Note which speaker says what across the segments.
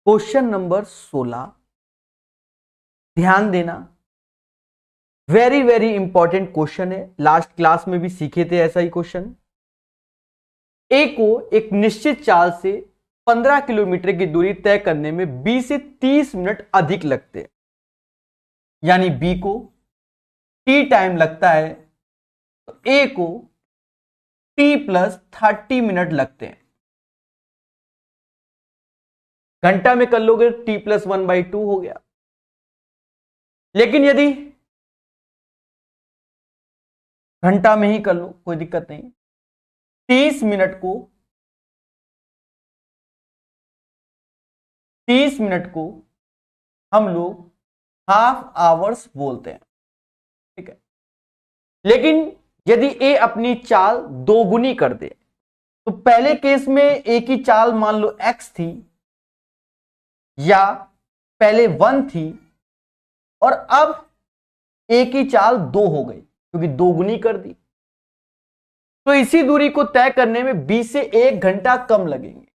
Speaker 1: Question number 16, ध्यान देना, very very important question है। लास्ट क्लास में भी सीखे थे ऐसा ही क्वेश्चन। ए को एक निश्चित चाल से 15 किलोमीटर की दूरी तय करने में 20 से 30 मिनट अधिक लगते हैं, यानी बी को टी टाइम लगता है तो ए को टी प्लस 30 मिनट लगते हैं। घंटा में कर लोगे टी प्लस 1/2 हो गया। लेकिन यदि घंटा में ही कर लो कोई दिक्कत नहीं। 30 मिनट को हम लोग हाफ आवर्स बोलते हैं, ठीक है। लेकिन यदि ए अपनी चाल दोगुनी कर दे तो पहले केस में ए की चाल मान लो x थी या पहले 1 थी और अब ए की चाल 2 हो गई क्योंकि दोगुनी कर दी, तो इसी दूरी को तय करने में 20 से 1 घंटा कम लगेंगे।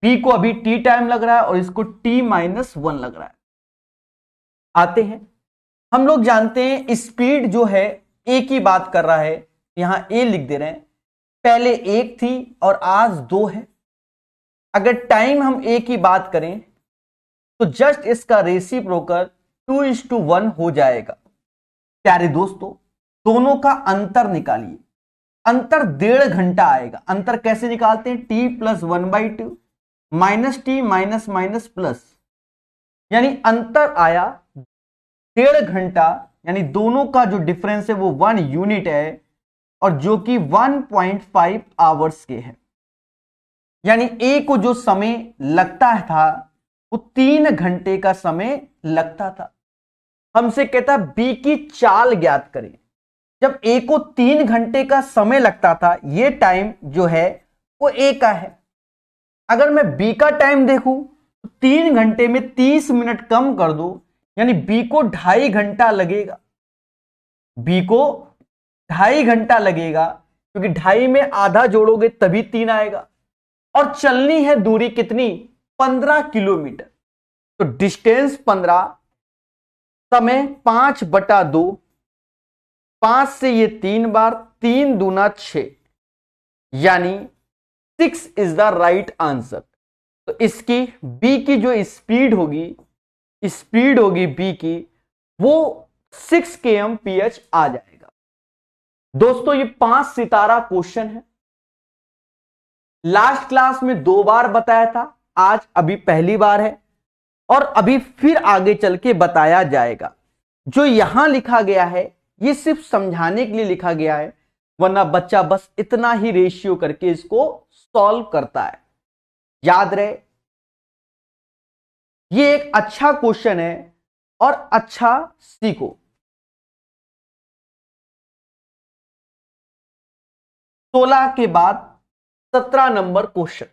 Speaker 1: बी को अभी टी टाइम लग रहा है और इसको t-1 लग रहा है। आते हैं, हम लोग जानते हैं स्पीड जो है ए की बात कर रहा है, यहां ए लिख दे रहे हैं। पहले 1 थी और आज 2 है। अगर टाइम हम ए की बात करें तो जस्ट इसका रेसिप्रोकल 2:1 हो जाएगा। प्यारे दोस्तों, दोनों का अंतर निकालिए। अंतर 1.5 घंटा आएगा। अंतर कैसे निकालते हैं? t plus 1/2 minus T minus minus plus, यानी अंतर आया 1.5 घंटा, यानी दोनों का जो डिफरेंस है वो 1 यूनिट है और जो कि 1.5 आवर्स के है। यानी ए को जो समय लगता था वो 3 घंटे का समय लगता था। हमसे कहता बी की चाल ज्ञात करें। जब ए को 3 घंटे का समय लगता था, ये टाइम जो है वो ए का है। अगर मैं बी का टाइम देखूं तो 3 घंटे में 30 मिनट कम कर दो, यानी बी को 2.5 घंटा लगेगा। बी को 2.5 घंटा लगेगा क्योंकि 2.5 में आधा जोड़ोगे तभी 3 आएगा। और चलनी है दूरी कितनी? 15 किलोमीटर। तो डिस्टेंस 15, समय 5/2, 5 से ये 3 बार, 3 दूना 6, यानी 6 इज द राइट आंसर। तो इसकी बी की जो स्पीड होगी बी की, वो 6 kmph आ जाएगा। दोस्तों ये 5 सितारा क्वेश्चन है। लास्ट क्लास में 2 बार बताया था, आज अभी पहली बार है और अभी फिर आगे चल के बताया जाएगा। जो यहां लिखा गया है ये सिर्फ समझाने के लिए लिखा गया है, वरना बच्चा बस इतना ही रेशियो करके इसको सॉल्व करता है। याद रहे, ये एक अच्छा क्वेश्चन है और अच्छा सीखो। सोलह के बाद 17 नंबर क्वेश्चन।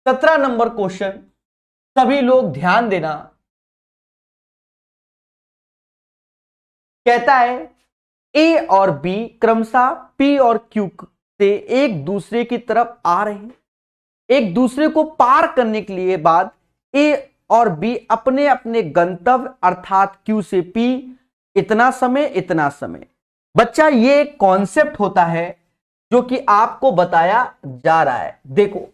Speaker 1: 17 नंबर क्वेश्चन सभी लोग ध्यान देना। कहता है ए और बी क्रमशः पी और क्यू से एक दूसरे की तरफ आ रहे हैं। एक दूसरे को पार करने के लिए बाद ए और बी अपने अपने गंतव्य अर्थात क्यू से पी इतना समय। बच्चा ये एक कॉन्सेप्ट होता है जो कि आपको बताया जा रहा है, देखो,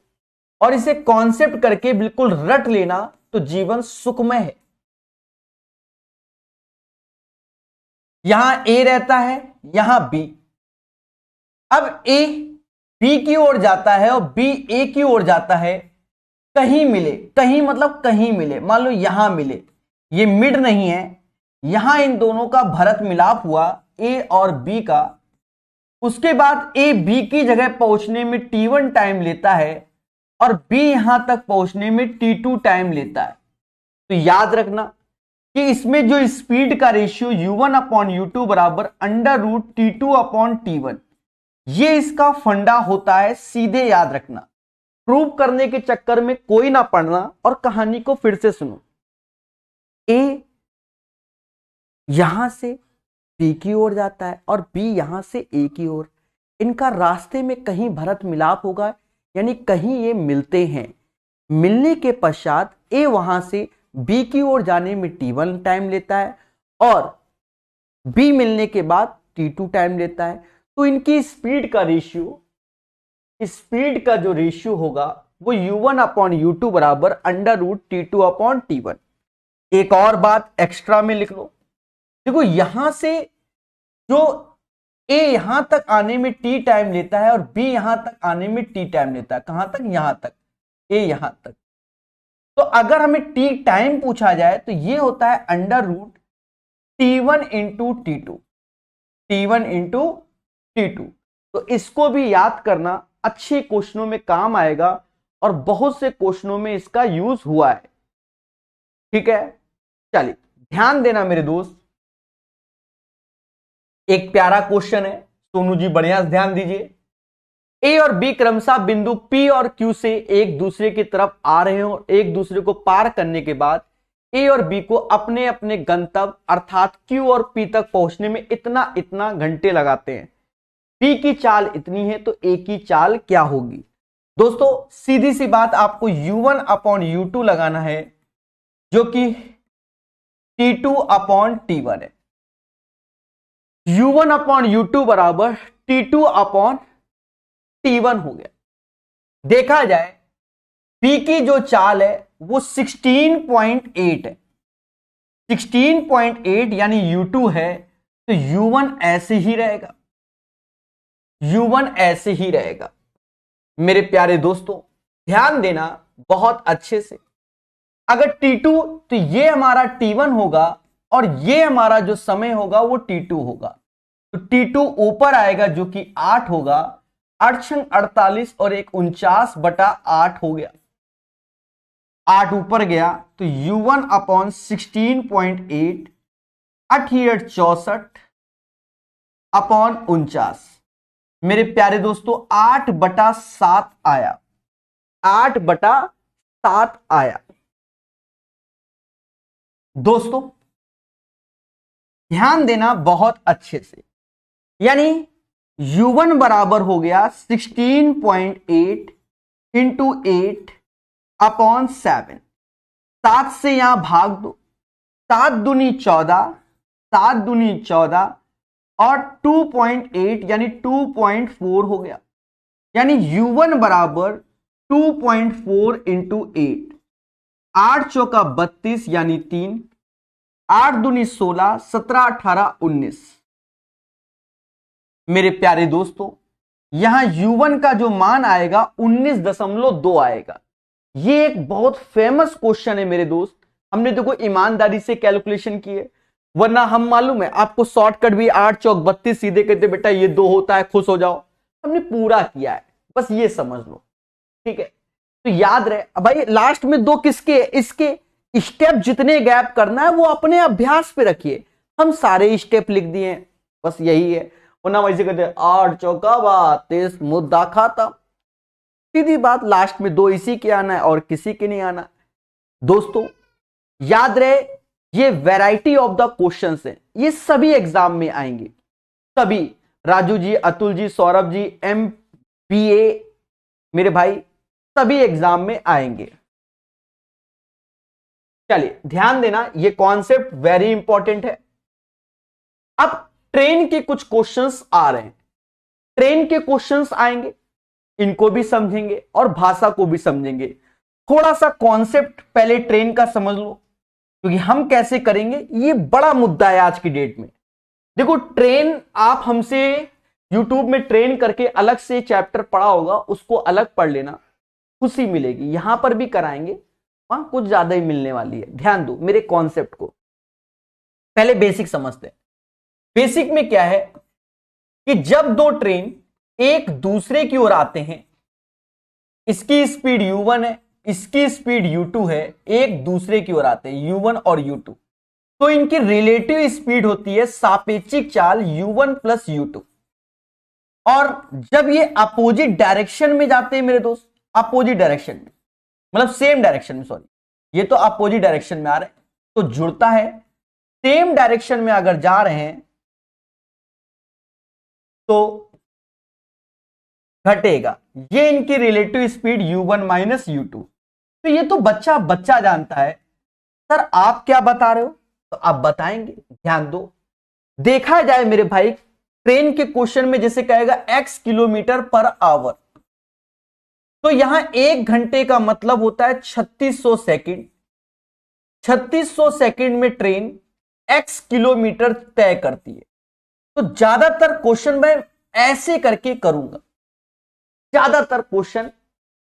Speaker 1: और इसे कॉन्सेप्ट करके बिल्कुल रट लेना तो जीवन सुखमय है। यहां ए रहता है, यहां बी। अब ए बी की ओर जाता है और बी ए की ओर जाता है। कहीं मिले, कहीं मतलब कहीं मिले, मान लो यहां मिले, ये मिड नहीं है, यहां इन दोनों का भरत मिलाप हुआ ए और बी का। उसके बाद ए बी की जगह पहुंचने में t1 टाइम लेता है और बी यहां तक पहुंचने में t2 टाइम लेता है। तो याद रखना कि इसमें जो स्पीड का रेशियो u1/u2 बराबर √t2/t1, ये इसका फंडा होता है। सीधे याद रखना, प्रूव करने के चक्कर में कोई ना पढ़ना और कहानी को फिर से सुनो। ए यहां से बी की ओर जाता है और बी यहां से ए की ओर। इनका रास्ते में कहीं भरत मिलाप होगा, यानी कहीं ये मिलते हैं। मिलने के पश्चात ए वहां से बी की ओर जाने में T1 टाइम लेता है और बी मिलने के बाद T2 टाइम लेता है। तो इनकी स्पीड का रेशियो, स्पीड का जो रेशियो होगा वो U1/U2 बराबर √T2/T1। एक और बात एक्स्ट्रा में लिख लो, देखो यहां से जो ए यहां तक आने में टी टाइम लेता है और बी यहां तक आने में टी टाइम लेता है। कहां तक? यहां तक, ए यहां तक। तो अगर हमें टी टाइम पूछा जाए तो ये होता है √T1 × T2, T1 × T2। तो इसको भी याद करना, अच्छे क्वेश्चनों में काम आएगा और बहुत से क्वेश्चनों में इसका यूज हुआ है। ठीक है, चलिए ध्यान देना मेरे दोस्त, एक प्यारा क्वेश्चन है, सोनू जी बढ़िया से ध्यान दीजिए। ए और बी क्रमशः बिंदु पी और क्यू से एक दूसरे की तरफ आ रहे हो और एक दूसरे को पार करने के बाद ए और बी को अपने अपने गंतव्य अर्थात क्यू और पी तक पहुंचने में इतना इतना घंटे लगाते हैं। बी की चाल इतनी है तो ए की चाल क्या होगी? दोस्तों सीधी सी बात, आपको U1/U2 लगाना है जो कि T2/T1 है। U1/U2 बराबर T2/T1 हो गया। देखा जाए पी की जो चाल है वो 16.8 है, 16.8 यानी U2 है, तो U1 ऐसे ही रहेगा, U1 ऐसे ही रहेगा। मेरे प्यारे दोस्तों ध्यान देना बहुत अच्छे से, अगर T2 तो ये हमारा T1 होगा और ये हमारा जो समय होगा वो T2 होगा। तो T2 ऊपर आएगा जो कि 8 होगा, 8×48 और 1 49/8 हो गया। 8 ऊपर गया तो U1/16.8 68/64/49। मेरे प्यारे दोस्तों 8/7 आया, 8/7 आया। दोस्तों ध्यान देना बहुत अच्छे से, यानी U1 बराबर हो गया 16.8 × 8/7। 7 से यहां भाग दो, 7 दूनी 14, 7 दूनी 14 और 2.8 यानी 2.4 हो गया। यानी U1 बराबर 2.4 × 8, 8 चौका 32 यानी 3, 8 दूनी 16, 17 18 19। मेरे प्यारे दोस्तों यहां U1 का जो मान आएगा 19.2 आएगा। ये एक बहुत फेमस क्वेश्चन है मेरे दोस्त, हमने देखो ईमानदारी से कैलकुलेशन की है, वरना हम मालूम है आपको शॉर्टकट भी 8 चौक 32 सीधे कहते बेटा ये 2 होता है खुश हो जाओ, हमने पूरा किया है, बस ये समझ लो। ठीक है, तो याद रहे भाई लास्ट में 2 किसके, इसके स्टेप जितने गैप करना है वो अपने अभ्यास पे रखिए। हम सारे स्टेप लिख दिए हैं, बस यही है, वरना वैसे कहते 8 चौका 32 मुद्दा खाता। सीधी बात, लास्ट में 2 इसी के आना है और किसी के नहीं आना। दोस्तों याद रहे ये वैरायटी ऑफ द क्वेश्चंस है, ये सभी एग्जाम में आएंगे, सभी। राजू जी, अतुल जी, सौरभ जी, MBA मेरे भाई सभी एग्जाम में आएंगे। चलिए ध्यान देना, ये कॉन्सेप्ट वेरी इंपॉर्टेंट है। अब ट्रेन के कुछ क्वेश्चंस आ रहे हैं, ट्रेन के क्वेश्चंस आएंगे, इनको भी समझेंगे और भाषा को भी समझेंगे। थोड़ा सा कॉन्सेप्ट पहले ट्रेन का समझ लो, क्योंकि हम कैसे करेंगे ये बड़ा मुद्दा है आज की डेट में। देखो ट्रेन, आप हमसे YouTube में ट्रेन करके अलग से चैप्टर पढ़ा होगा, उसको अलग पढ़ लेना, खुशी मिलेगी। यहां पर भी कराएंगे, वहां कुछ ज्यादा ही मिलने वाली है। ध्यान दो मेरे कॉन्सेप्ट को, पहले बेसिक समझते हैं। बेसिक में क्या है कि जब 2 ट्रेन एक दूसरे की ओर आते हैं, इसकी स्पीड U1 है, इसकी स्पीड U2 है, एक दूसरे की ओर आते हैं U1 और U2, तो इनकी रिलेटिव स्पीड होती है सापेक्षिक चाल U1 + U2। और जब ये अपोजिट डायरेक्शन में जाते हैं मेरे दोस्त, अपोजिट डायरेक्शन में मतलब सेम डायरेक्शन में, सॉरी ये तो अपोजिट डायरेक्शन में आ रहे हैं तो जुड़ता है, सेम डायरेक्शन में अगर जा रहे हैं तो घटेगा। ये इनकी रिलेटिव स्पीड U1 - U2। तो ये तो बच्चा बच्चा जानता है। सर आप क्या बता रहे हो, तो आप बताएंगे, ध्यान दो। देखा जाए मेरे भाई, ट्रेन के क्वेश्चन में जैसे कहेगा x किलोमीटर पर आवर, तो यहां 1 घंटे का मतलब होता है 3600 सेकंड। 3600 सेकंड में ट्रेन x किलोमीटर तय करती है। तो ज्यादातर क्वेश्चन मैं ऐसे करके करूंगा, ज्यादातर क्वेश्चन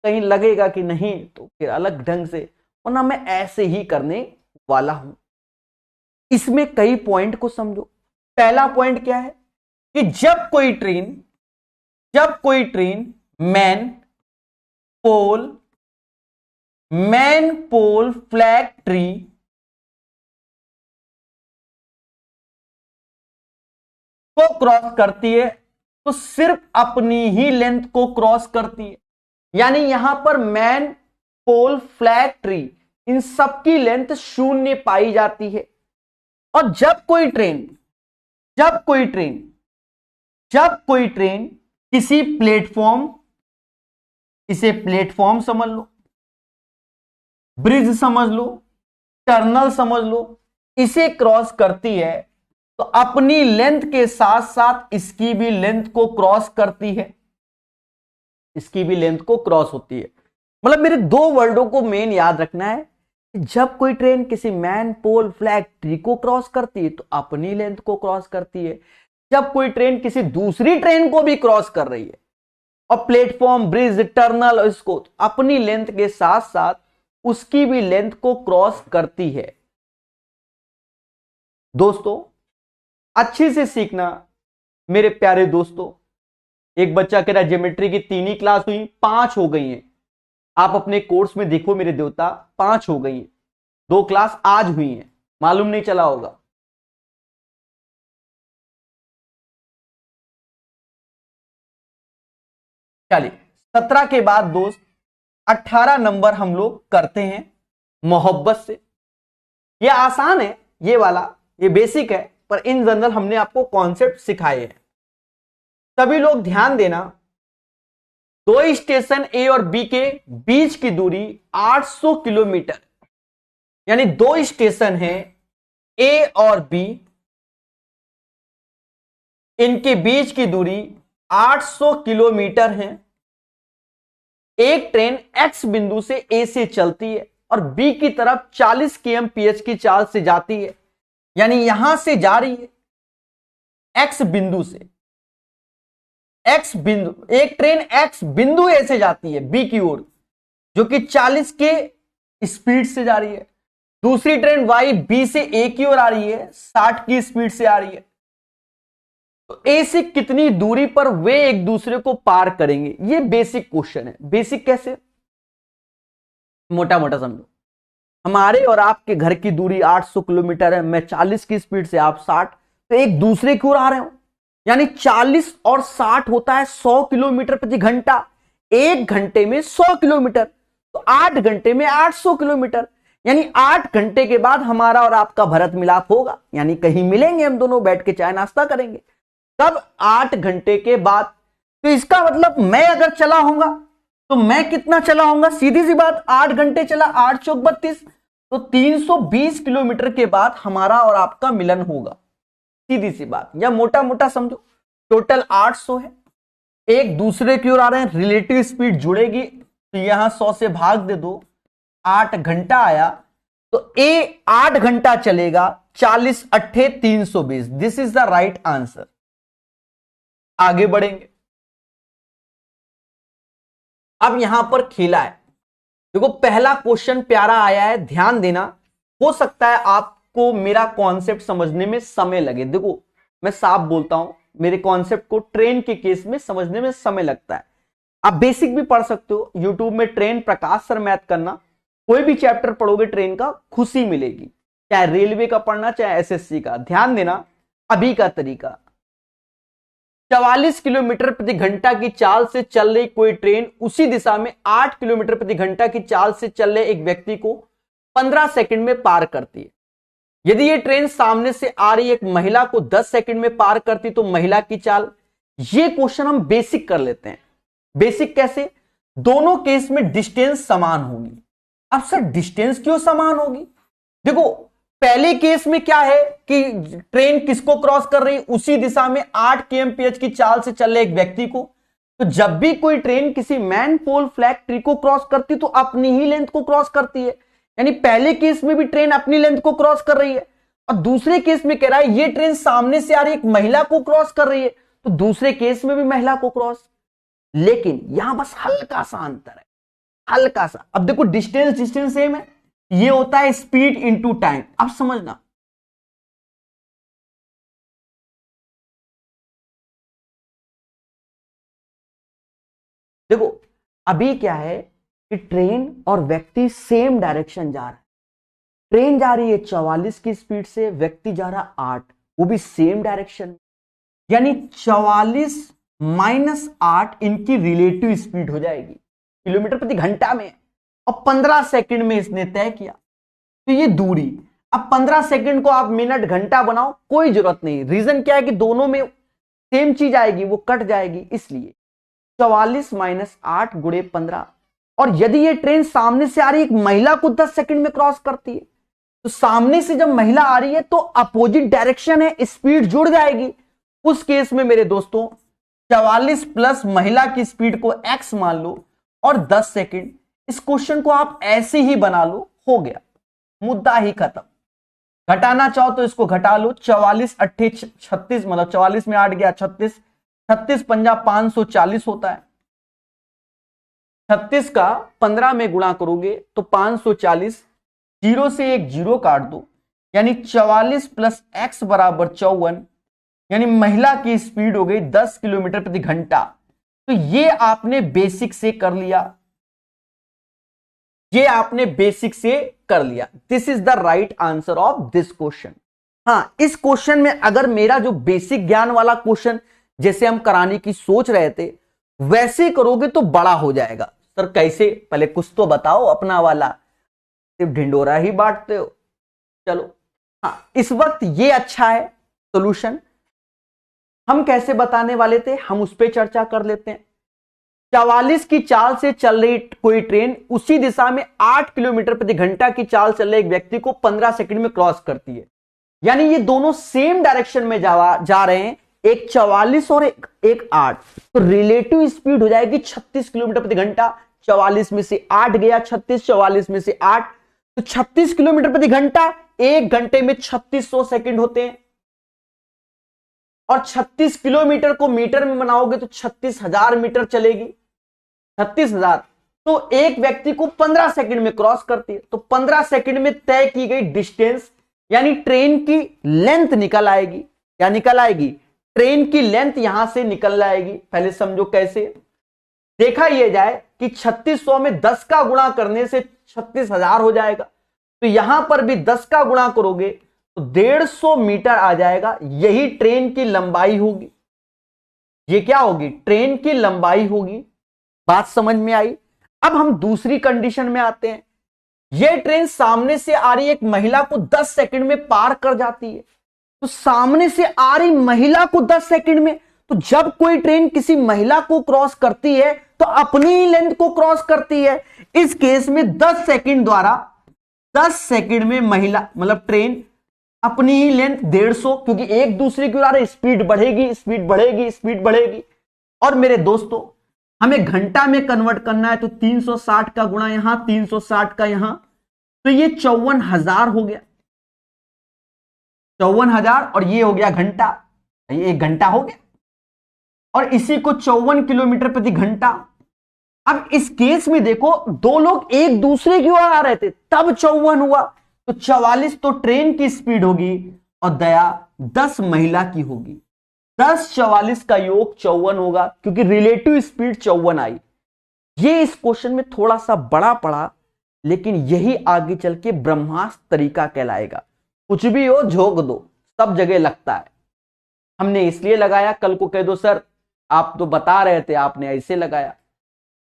Speaker 1: कहीं लगेगा कि नहीं तो फिर अलग ढंग से, वरना मैं ऐसे ही करने वाला हूं। इसमें कई पॉइंट को समझो। पहला पॉइंट क्या है कि जब कोई train man pole flag tree को क्रॉस करती है तो सिर्फ अपनी ही लेंथ को क्रॉस करती है। यानी यहां पर मैन पोल फ्लैग ट्री इन सबकी लेंथ 0 पाई जाती है। और जब कोई ट्रेन किसी प्लेटफॉर्म, इसे प्लेटफॉर्म समझ लो, ब्रिज समझ लो, टर्नल समझ लो, इसे क्रॉस करती है तो अपनी लेंथ के साथ साथ इसकी भी लेंथ को क्रॉस करती है, इसकी भी लेंथ को क्रॉस होती है। मतलब मेरे दो वर्डों को मेन याद रखना है। जब कोई ट्रेन किसी मैन पोल फ्लैग ट्री को क्रॉस करती है तो अपनी लेंथ को क्रॉस करती है। जब कोई ट्रेन किसी दूसरी ट्रेन को भी क्रॉस कर रही है और प्लेटफॉर्म, ब्रिज, टर्नल, इसको अपनी लेंथ के साथ साथ उसकी भी लेंथ को क्रॉस करती है। दोस्तों अच्छे से सीखना मेरे प्यारे दोस्तों। एक बच्चा कह रहा है ज्योमेट्री की 3 ही क्लास हुई, 5 हो गई हैं। आप अपने कोर्स में देखो मेरे देवता, 5 हो गई हैं, 2 क्लास आज हुई हैं, मालूम नहीं चला होगा। चलिए 17 के बाद दोस्त 18 नंबर हम लोग करते हैं मोहब्बत से। ये आसान है, ये वाला, ये बेसिक है, पर इन जनरल हमने आपको कॉन्सेप्ट सिखाए हैं। सभी लोग ध्यान देना, 2 स्टेशन ए और बी के बीच की दूरी 800 किलोमीटर, यानी 2 स्टेशन हैं ए और बी, इनके बीच की दूरी 800 किलोमीटर है। एक ट्रेन एक्स बिंदु से ए से चलती है और बी की तरफ 40 kmph की चाल से जाती है, यानी यहां से जा रही है एक्स बिंदु से, एक्स बिंदु, एक ट्रेन एक्स बिंदु ए से जाती है बी की ओर, जो कि 40 के स्पीड से जा रही है। दूसरी ट्रेन वाई बी से ए की ओर आ रही है, 60 की स्पीड से आ रही है। तो ए से कितनी दूरी पर वे एक दूसरे को पार करेंगे, ये बेसिक क्वेश्चन है। बेसिक कैसे, मोटा मोटा समझो। हमारे और आपके घर की दूरी 800 किलोमीटर है, मैं 40 की स्पीड से, आप 60, तो एक दूसरे की ओर आ रहे हो, यानी 40 और 60 होता है 100 किलोमीटर प्रति घंटा। 1 घंटे में 100 किलोमीटर, तो 8 घंटे में 800 किलोमीटर, यानी 8 घंटे के बाद हमारा और आपका भरत मिलाप होगा, यानी कहीं मिलेंगे हम दोनों, बैठ के चाय नाश्ता करेंगे। तब 8 घंटे के बाद, तो इसका मतलब मैं अगर चला होऊंगा तो मैं कितना चला होऊंगा, सीधी सी बात, 8 घंटे चला, 8 चौक 32, तो 320 किलोमीटर के बाद हमारा और आपका मिलन होगा, सीधी सी बात। या मोटा मोटा समझो, टोटल 800 है, एक दूसरे की ओर आ रहे हैं, रिलेटिव स्पीड जुड़ेगी, तो यहां 100 से भाग दे दो, 8 घंटा आया, तो ए 8 घंटा चलेगा, 40 अट्ठे 320, this is the right answer. आगे बढ़ेंगे। अब यहां पर खेला है, देखो पहला क्वेश्चन प्यारा आया है, ध्यान देना। हो सकता है आपको मेरा कॉन्सेप्ट समझने में समय लगे, देखो मैं साफ बोलता हूं, मेरे कॉन्सेप्ट को ट्रेन के केस में समझने में समय लगता है। आप बेसिक भी पढ़ सकते हो, यूट्यूब में ट्रेन प्रकाश सर मैथ करना, कोई भी चैप्टर पढ़ोगे ट्रेन का, खुशी मिलेगी, चाहे रेलवे का पढ़ना चाहे एसएससी का। ध्यान देना, अभी का तरीका, 44 किलोमीटर प्रति घंटा की चाल से चल रही कोई ट्रेन उसी दिशा में 8 किलोमीटर प्रति घंटा की चाल से चल रहे एक व्यक्ति को 15 सेकंड में पार करती है। यदि ये ट्रेन सामने से आ रही एक महिला को 10 सेकंड में पार करती तो महिला की चाल। ये क्वेश्चन हम बेसिक कर लेते हैं। बेसिक कैसे, दोनों केस में डिस्टेंस समान होगी, अब सर डिस्टेंस क्यों समान होगी? देखो पहले केस में क्या है कि ट्रेन किसको क्रॉस कर रही है, उसी दिशा में 8 kmph की चाल से चल रहे एक व्यक्ति को। तो जब भी कोई ट्रेन किसी मैन पोल फ्लैग ट्री को क्रॉस करती तो अपनी ही लेंथ को क्रॉस करती है, यानी पहले केस में भी ट्रेन अपनी लेंथ को क्रॉस कर रही है। और दूसरे केस में कह रहा है ये ट्रेन सामने से आ रही एक महिला को क्रॉस कर रही है, तो दूसरे केस में भी महिला को क्रॉस। लेकिन यहां बस हल्का सा अंतर है, हल्का सा। अब देखो डिस्टेंस डिस्टेंस सेम है, ये होता है स्पीड इनटू टाइम। अब समझना, देखो अभी क्या है कि ट्रेन और व्यक्ति सेम डायरेक्शन जा रहा है। ट्रेन जा रही है 44 की स्पीड से, व्यक्ति जा रहा 8, वो भी सेम डायरेक्शन। यानी 44 माइनस 8 इनकी रिलेटिव स्पीड हो जाएगी किलोमीटर प्रति घंटा में, और 15 सेकंड में इसने तय किया। तो ये दूरी, अब 15 सेकंड को आप मिनट घंटा बनाओ, कोई जरूरत नहीं। रीजन क्या है कि दोनों में सेम चीज आएगी, वो कट जाएगी, इसलिए 44 माइनस 8 गुणे 15। और यदि ये ट्रेन सामने से आ रही एक महिला को 10 सेकंड में क्रॉस करती है, तो सामने से जब महिला आ रही है तो अपोजिट डायरेक्शन है, स्पीड जुड़ जाएगी। उस केस में मेरे दोस्तों 44 प्लस महिला की स्पीड को x मान लो और 10 सेकंड। इस क्वेश्चन को आप ऐसे ही बना लो, हो गया, मुद्दा ही खत्म। घटाना चाहो तो इसको घटा लो, 44 अट्ठे 36, मतलब 44 में 8 गया 36, 36 पंजा 540 होता है। 36 का 15 में गुणा करोगे तो 540, जीरो से एक जीरो काट दो, यानी 44 प्लस एक्स बराबर 54, यानी महिला की स्पीड हो गई 10 किलोमीटर प्रति घंटा। तो ये आपने बेसिक से कर लिया, ये आपने बेसिक से कर लिया। This is the right answer of this question. हां, इस क्वेश्चन में अगर मेरा जो बेसिक ज्ञान वाला क्वेश्चन जैसे हम कराने की सोच रहे थे वैसे करोगे तो बड़ा हो जाएगा। सर कैसे, पहले कुछ तो बताओ अपना वाला, सिर्फ ढिंडोरा ही बांटते हो। चलो हाँ, इस वक्त ये अच्छा है सॉल्यूशन। हम कैसे बताने वाले थे, हम उस पर चर्चा कर लेते हैं। 44 की चाल से चल रही कोई ट्रेन उसी दिशा में 8 किलोमीटर प्रति घंटा की चाल चल रहे एक व्यक्ति को 15 सेकंड में क्रॉस करती है, यानी ये दोनों सेम डायरेक्शन में जा रहे हैं, एक 44 और एक 8। तो रिलेटिव स्पीड हो जाएगी 36 किलोमीटर प्रति घंटा। 44 में से 8 गया 36, 44 में से 8, तो 36 किलोमीटर प्रति घंटा। एक घंटे में 3600 सेकंड होते हैं, और 36 किलोमीटर को मीटर में बनाओगे तो 36,000 मीटर चलेगी, 36,000। तो एक व्यक्ति को 15 सेकंड में क्रॉस करती है, तो 15 सेकंड में तय की गई डिस्टेंस यानी ट्रेन की लेंथ निकल आएगी। क्या निकल आएगी? ट्रेन की लेंथ यहां से निकल आएगी। पहले समझो कैसे। देखा यह जाए कि 3600 में 10 का गुणा करने से 36,000 हो जाएगा, तो यहां पर भी 10 का गुणा करोगे तो 150 मीटर आ जाएगा। यही ट्रेन की लंबाई होगी। ये क्या होगी? ट्रेन की लंबाई होगी। बात समझ में आई? अब हम दूसरी कंडीशन में आते हैं। यह ट्रेन सामने से आ रही एक महिला को 10 सेकंड में पार कर जाती है, तो सामने से आ रही महिला को 10 सेकंड में, तो जब कोई ट्रेन किसी महिला को क्रॉस करती है तो अपनी ही लेंथ को क्रॉस करती है। इस केस में 10 सेकंड द्वारा 10 सेकंड में महिला मतलब ट्रेन अपनी ही लेंथ 150, क्योंकि एक दूसरे की ओर स्पीड बढ़ेगी स्पीड बढ़ेगी स्पीड बढ़ेगी। और मेरे दोस्तों हमें घंटा में कन्वर्ट करना है, तो 360 का गुणा यहां 360 का यहां, तो ये 54,000 हो गया। 54,000 और ये हो गया घंटा, ये 1 घंटा हो गया, और इसी को 54 किलोमीटर प्रति घंटा। अब इस केस में देखो दो लोग एक दूसरे की ओर आ रहे थे तब 54 हुआ, तो 44 तो ट्रेन की स्पीड होगी और दया 10 महिला की होगी। 10 44 का योग 54 होगा, क्योंकि रिलेटिव स्पीड 54 आई। ये इस क्वेश्चन में थोड़ा सा बड़ा पड़ा, लेकिन यही आगे चल के ब्रह्मास्त्र तरीका कहलाएगा। कुछ भी हो झोंक दो, सब जगह लगता है। हमने इसलिए लगाया, कल को कह दो सर आप तो बता रहे थे आपने ऐसे लगाया।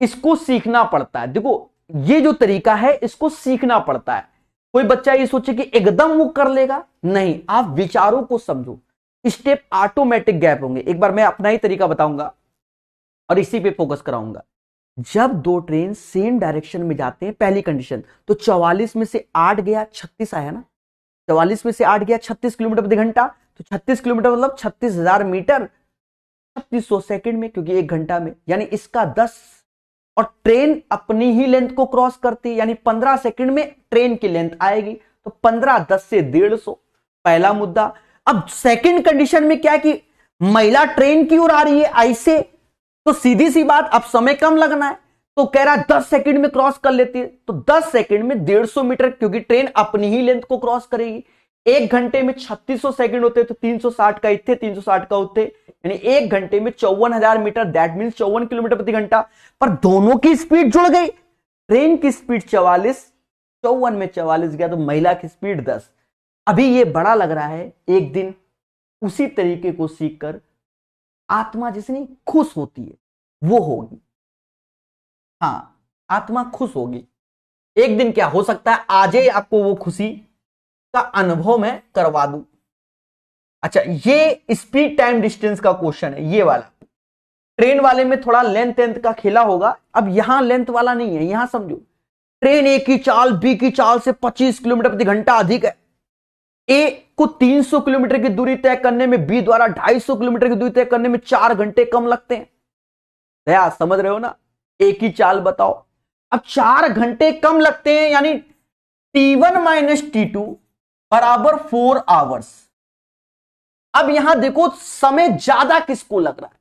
Speaker 1: इसको सीखना पड़ता है। देखो ये जो तरीका है इसको सीखना पड़ता है। कोई बच्चा ये सोचे कि एकदम वो कर लेगा, नहीं, आप विचारों को समझो, स्टेप ऑटोमेटिक गैप होंगे। एक बार मैं अपना ही तरीका बताऊंगा और इसी पे फोकस कराऊंगा। जब दो ट्रेन सेम डायरेक्शन में जाते हैं, पहली कंडीशन, तो 44 में से 8 गया 36 आया ना, 44 में से 8 गया 36 किलोमीटर प्रति घंटा, तो 36 किलोमीटर मतलब 36,000 मीटर 3600 सेकंड में, क्योंकि 1 घंटा में, यानी इसका 10। और ट्रेन अपनी ही लेंथ को क्रॉस करती है, यानी 15 सेकंड में ट्रेन की लेंथ आएगी, तो 15 10 से 150। पहला मुद्दा। अब सेकंड कंडीशन में क्या है कि महिला ट्रेन की ओर आ रही है ऐसे, तो सीधी सी बात, अब समय कम लगना है, तो कह रहा है 10 सेकंड में क्रॉस कर लेती है, तो 10 सेकंड में 150 मीटर, क्योंकि ट्रेन अपनी ही लेंथ को क्रॉस करेगी। 1 घंटे में 3600 सेकंड होते, तो 360 का इतने 360 का होते, यानी 1 घंटे में 54,000 मीटर, दैट मीन 54 किलोमीटर प्रति घंटा। पर दोनों की स्पीड जुड़ गई, ट्रेन की स्पीड 44, 54 में 44 गया, तो महिला की स्पीड 10। अभी ये बड़ा लग रहा है, एक दिन उसी तरीके को सीखकर आत्मा जितनी खुश होती है वो होगी। हाँ, आत्मा खुश होगी। एक दिन क्या हो सकता है, आज ही आपको वो खुशी का अनुभव मैं करवा दूं। अच्छा, ये स्पीड टाइम डिस्टेंस का क्वेश्चन है, ये वाला। ट्रेन वाले में थोड़ा लेंथ का खेला होगा, अब यहां लेंथ वाला नहीं है। यहां समझो, ट्रेन ए की चाल बी की चाल से 25 किलोमीटर प्रति घंटा अधिक है। ए को 300 किलोमीटर की दूरी तय करने में बी द्वारा 250 किलोमीटर की दूरी तय करने में 4 घंटे कम लगते हैं। दया, समझ रहे हो ना? एक ही चाल बताओ, अब 4 घंटे कम लगते हैं, यानी T1 माइनस T2 बराबर 4 आवर्स। अब यहां देखो, समय ज्यादा किसको लग रहा है?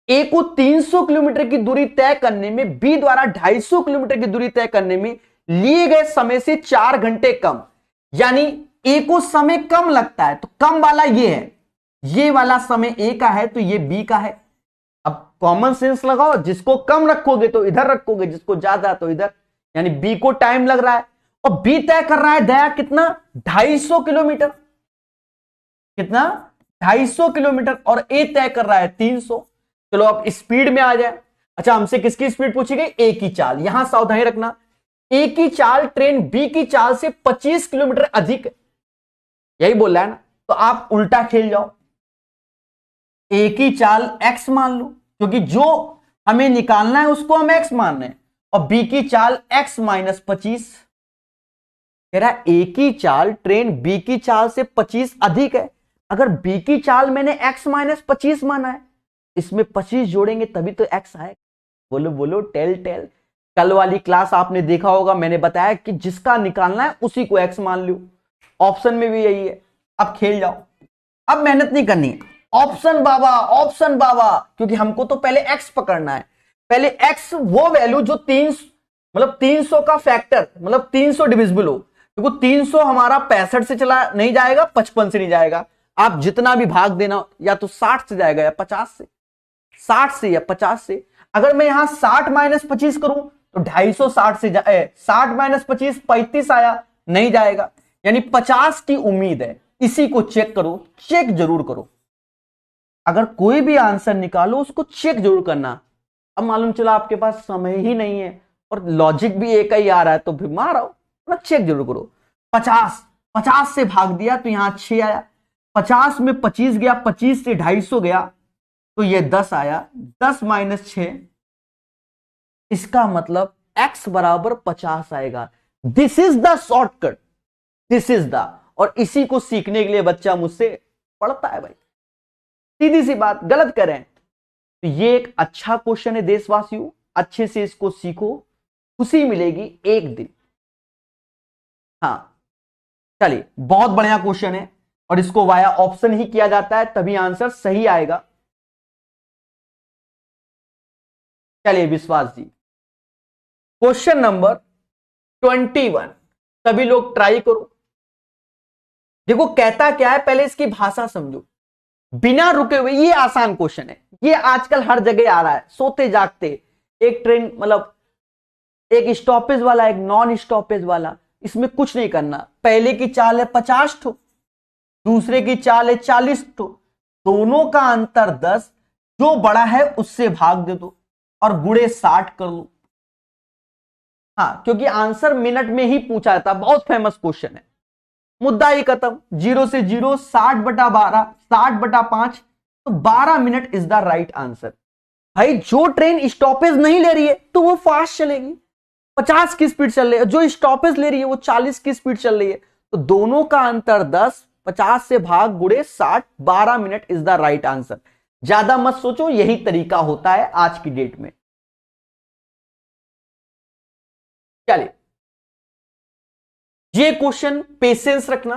Speaker 1: ए को 300 किलोमीटर की दूरी तय करने में बी द्वारा 250 किलोमीटर की दूरी तय करने में लिए गए समय से 4 घंटे कम, यानी ए को समय कम लगता है, तो कम वाला ये है, ये वाला समय ए का है, तो ये बी का है। अब कॉमन सेंस लगाओ, जिसको कम रखोगे तो इधर रखोगे, जिसको ज्यादा तो इधर, यानी बी को टाइम लग रहा है, और बी तय कर रहा है दया कितना, 250 किलोमीटर, कितना 250 किलोमीटर, और ए तय कर रहा है 300। चलो अब स्पीड में आ जाए। अच्छा, हमसे किसकी स्पीड पूछी गई? ए की चाल। यहां सावधानी रखना, ए की चाल ट्रेन बी की चाल से 25 किलोमीटर अधिक है, यही बोल रहा है ना, तो आप उल्टा खेल जाओ, ए की चाल x मान लो, क्योंकि जो हमें निकालना है उसको हम x मान रहे हैं, और बी की चाल x माइनस 25। कह रहा है ए की चाल ट्रेन बी की चाल से 25 अधिक है। अगर बी की चाल मैंने x माइनस 25 माना है, इसमें 25 जोड़ेंगे तभी तो x आएगा। बोलो बोलो, टेल टेल। कल वाली क्लास आपने देखा होगा, मैंने बताया कि जिसका निकालना है उसी को x मान लो, ऑप्शन में भी यही है। अब खेल जाओ, अब मेहनत नहीं करनी है, ऑप्शन बाबा ऑप्शन बाबा, क्योंकि हमको तो पहले x पकड़ना है। पहले x वो वैल्यू जो 300 का फैक्टर, मतलब 300 डिविजिबल हो, क्योंकि 300 हमारा 65 से चला नहीं जाएगा, 55 से नहीं जाएगा। आप जितना भी भाग देना, या तो 60 से जाएगा या 50 से, 60 से या 50 से। अगर मैं यहां 60 माइनस 25 करूं तो 250 60 से 60 माइनस 25 35 आया, नहीं जाएगा, यानी 50 की उम्मीद है। इसी को चेक करो, चेक जरूर करो। अगर कोई भी आंसर निकालो उसको चेक जरूर करना। अब मालूम चला आपके पास समय ही नहीं है और लॉजिक भी एक ही आ रहा है, तो फिर मार आओ, चेक जरूर करो। 50 से भाग दिया तो यहां 6 आया, 50 में 25 गया, 25 से 250 गया तो ये 10 आया, 10 माइनस 6, इसका मतलब x बराबर 50 आएगा। This is the shortcut, this is the, और इसी को सीखने के लिए बच्चा मुझसे पढ़ता है भाई। सीधी सी बात, गलत करें तो ये एक अच्छा क्वेश्चन है देशवासियों, अच्छे से इसको सीखो, खुशी मिलेगी एक दिन। हाँ चलिए, बहुत बढ़िया क्वेश्चन है, और इसको वाया ऑप्शन ही किया जाता है, तभी आंसर सही आएगा। चलिए विश्वास जी, क्वेश्चन नंबर 21, सभी लोग ट्राई करो। देखो कहता क्या है, पहले इसकी भाषा समझो, बिना रुके हुए। ये आसान क्वेश्चन है, ये आजकल हर जगह आ रहा है, सोते जागते। एक ट्रेन, मतलब एक स्टॉपेज वाला, एक नॉन स्टॉपेज वाला, इसमें कुछ नहीं करना। पहले की चाल है 50 ठो, दूसरे की चाल है 40 ठो, दोनों का अंतर 10, जो बड़ा है उससे भाग दे दो और गुणे 60 कर लो। हाँ, क्योंकि आंसर मिनट में ही पूछा जाता, बहुत फेमस क्वेश्चन है। मुद्दा ही खत्म, 0 से 0, 60 बटा 12, 60 बटा 5, तो 12 minute is the right answer. भाई जो ट्रेन स्टॉपेज नहीं ले रही है तो वो फास्ट चलेगी, 50 की स्पीड चल रही है, जो स्टॉपेज ले रही है वो 40 की स्पीड चल रही है, तो दोनों का अंतर 10, 50 से भाग गुड़े 60, 12 minute is the right answer. ज्यादा मत सोचो, यही तरीका होता है आज की डेट में। चलिए, ये क्वेश्चन पेशेंस रखना,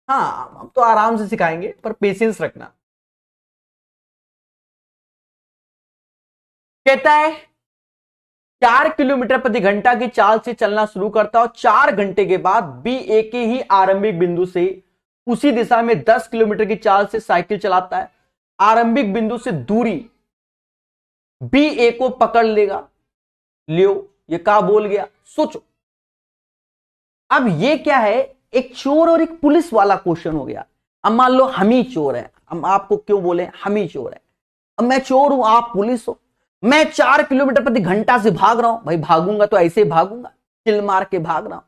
Speaker 1: हाँ हम तो आराम से सिखाएंगे पर पेशेंस रखना। कहता है 4 किलोमीटर प्रति घंटा की चाल से चलना शुरू करता है और 4 घंटे के बाद बी ए के ही आरंभिक बिंदु से उसी दिशा में 10 किलोमीटर की चाल से साइकिल चलाता है। आरंभिक बिंदु से दूरी बी ए को पकड़ लेगा। लियो, ये क्या बोल गया, सोचो। अब ये क्या है, एक चोर और एक पुलिस वाला क्वेश्चन हो गया। अब मान लो हम ही चोर हैं, हम आपको क्यों बोले हम ही चोर हैं। अब मैं चोर हूं, आप पुलिस हो, मैं 4 किलोमीटर प्रति घंटा से भाग रहा हूं। भाई भागूंगा तो ऐसे ही भागूंगा, चिल मार के भाग रहा हूं।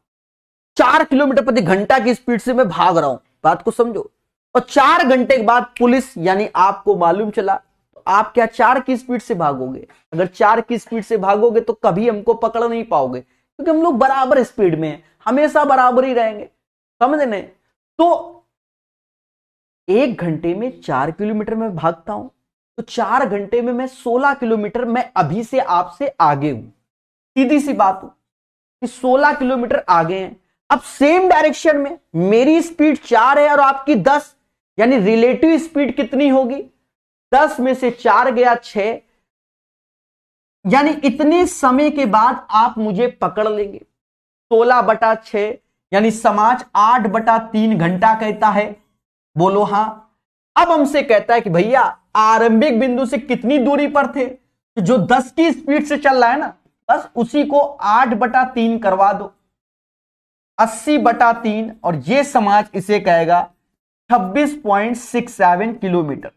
Speaker 1: 4 किलोमीटर प्रति घंटा की स्पीड से मैं भाग रहा हूं, बात को समझो। और 4 घंटे के बाद पुलिस यानी आपको मालूम चला, तो आप क्या 4 की स्पीड से भागोगे? अगर 4 की स्पीड से भागोगे तो कभी हमको पकड़ नहीं पाओगे, क्योंकि हम लोग बराबर स्पीड में हैं, हमेशा बराबर ही रहेंगे, समझ नहीं। तो 1 घंटे में 4 किलोमीटर में भागता हूं, तो 4 घंटे में मैं 16 किलोमीटर, मैं अभी से आपसे आगे हूं, सीधी सी बात हो कि 16 किलोमीटर आगे हैं। अब सेम डायरेक्शन में मेरी स्पीड 4 है और आपकी 10, यानी रिलेटिव स्पीड कितनी होगी? 10 में से 4 गया 6, यानी इतने समय के बाद आप मुझे पकड़ लेंगे। 16/6 यानी समाज 8/3 घंटा कहता है, बोलो हां। अब हमसे कहता है कि भैया आरंभिक बिंदु से कितनी दूरी पर थे? तो जो 10 की स्पीड से चल रहा है ना, बस उसी को 8/3 करवा दो, 80/3, और ये समाज इसे कहेगा 26.67 किलोमीटर।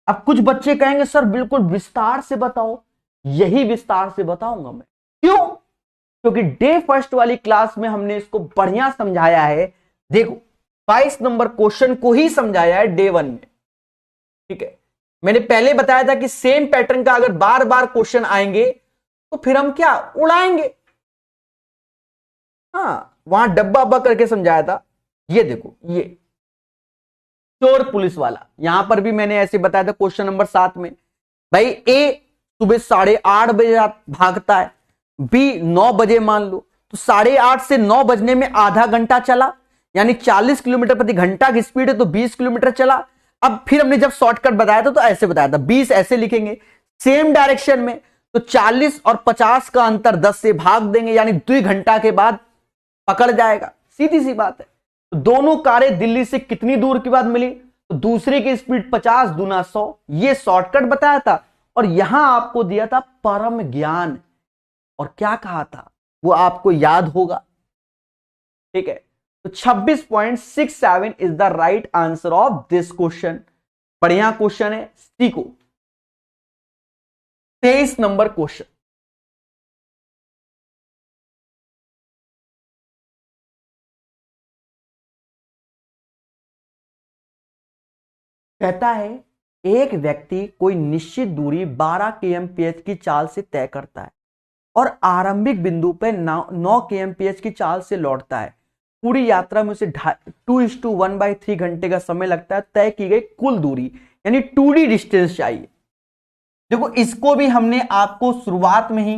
Speaker 1: अब कुछ बच्चे कहेंगे सर बिल्कुल विस्तार से बताओ, यही विस्तार से बताऊंगा मैं। क्यों? क्योंकि डे फर्स्ट वाली क्लास में हमने इसको बढ़िया समझाया है। देखो 22 नंबर क्वेश्चन को ही समझाया है डे 1 में, ठीक है। मैंने पहले बताया था कि सेम पैटर्न का अगर बार बार क्वेश्चन आएंगे तो फिर हम क्या उड़ाएंगे। हाँ, वहां डब्बा अब्बा करके समझाया था। ये देखो, ये चोर पुलिस वाला, यहां पर भी मैंने ऐसे बताया था क्वेश्चन नंबर 7 में। भाई ए सुबह 8:30 बजे भागता है, बी 9 बजे मान लो, तो 8:30 से 9 बजने में आधा घंटा चला, यानी 40 किलोमीटर प्रति घंटा की स्पीड है, तो 20 किलोमीटर चला। अब फिर हमने जब शॉर्टकट बताया था तो ऐसे बताया था, 20 ऐसे लिखेंगे सेम डायरेक्शन में, तो 40 और 50 का अंतर 10 से भाग देंगे, यानी 2 घंटा के बाद पकड़ जाएगा, सीधी सी बात है। तो दोनों कारें दिल्ली से कितनी दूर के बाद मिली? तो दूसरे की स्पीड 50 दूना 100, ये शॉर्टकट बताया था। और यहां आपको दिया था परम ज्ञान, और क्या कहा था वो आपको याद होगा, ठीक है। तो 26.67 is the right answer of this question. बढ़िया क्वेश्चन है, सीखो। 23 नंबर क्वेश्चन, कहता है एक व्यक्ति कोई निश्चित दूरी 12 kmph की चाल से तय करता है और आरंभिक बिंदु पर 9 kmph की चाल से लौटता है। पूरी यात्रा में उसे 2:1/3 घंटे का समय लगता है। तय की गई कुल दूरी यानी 2D डिस्टेंस चाहिए। देखो इसको भी हमने आपको शुरुआत में ही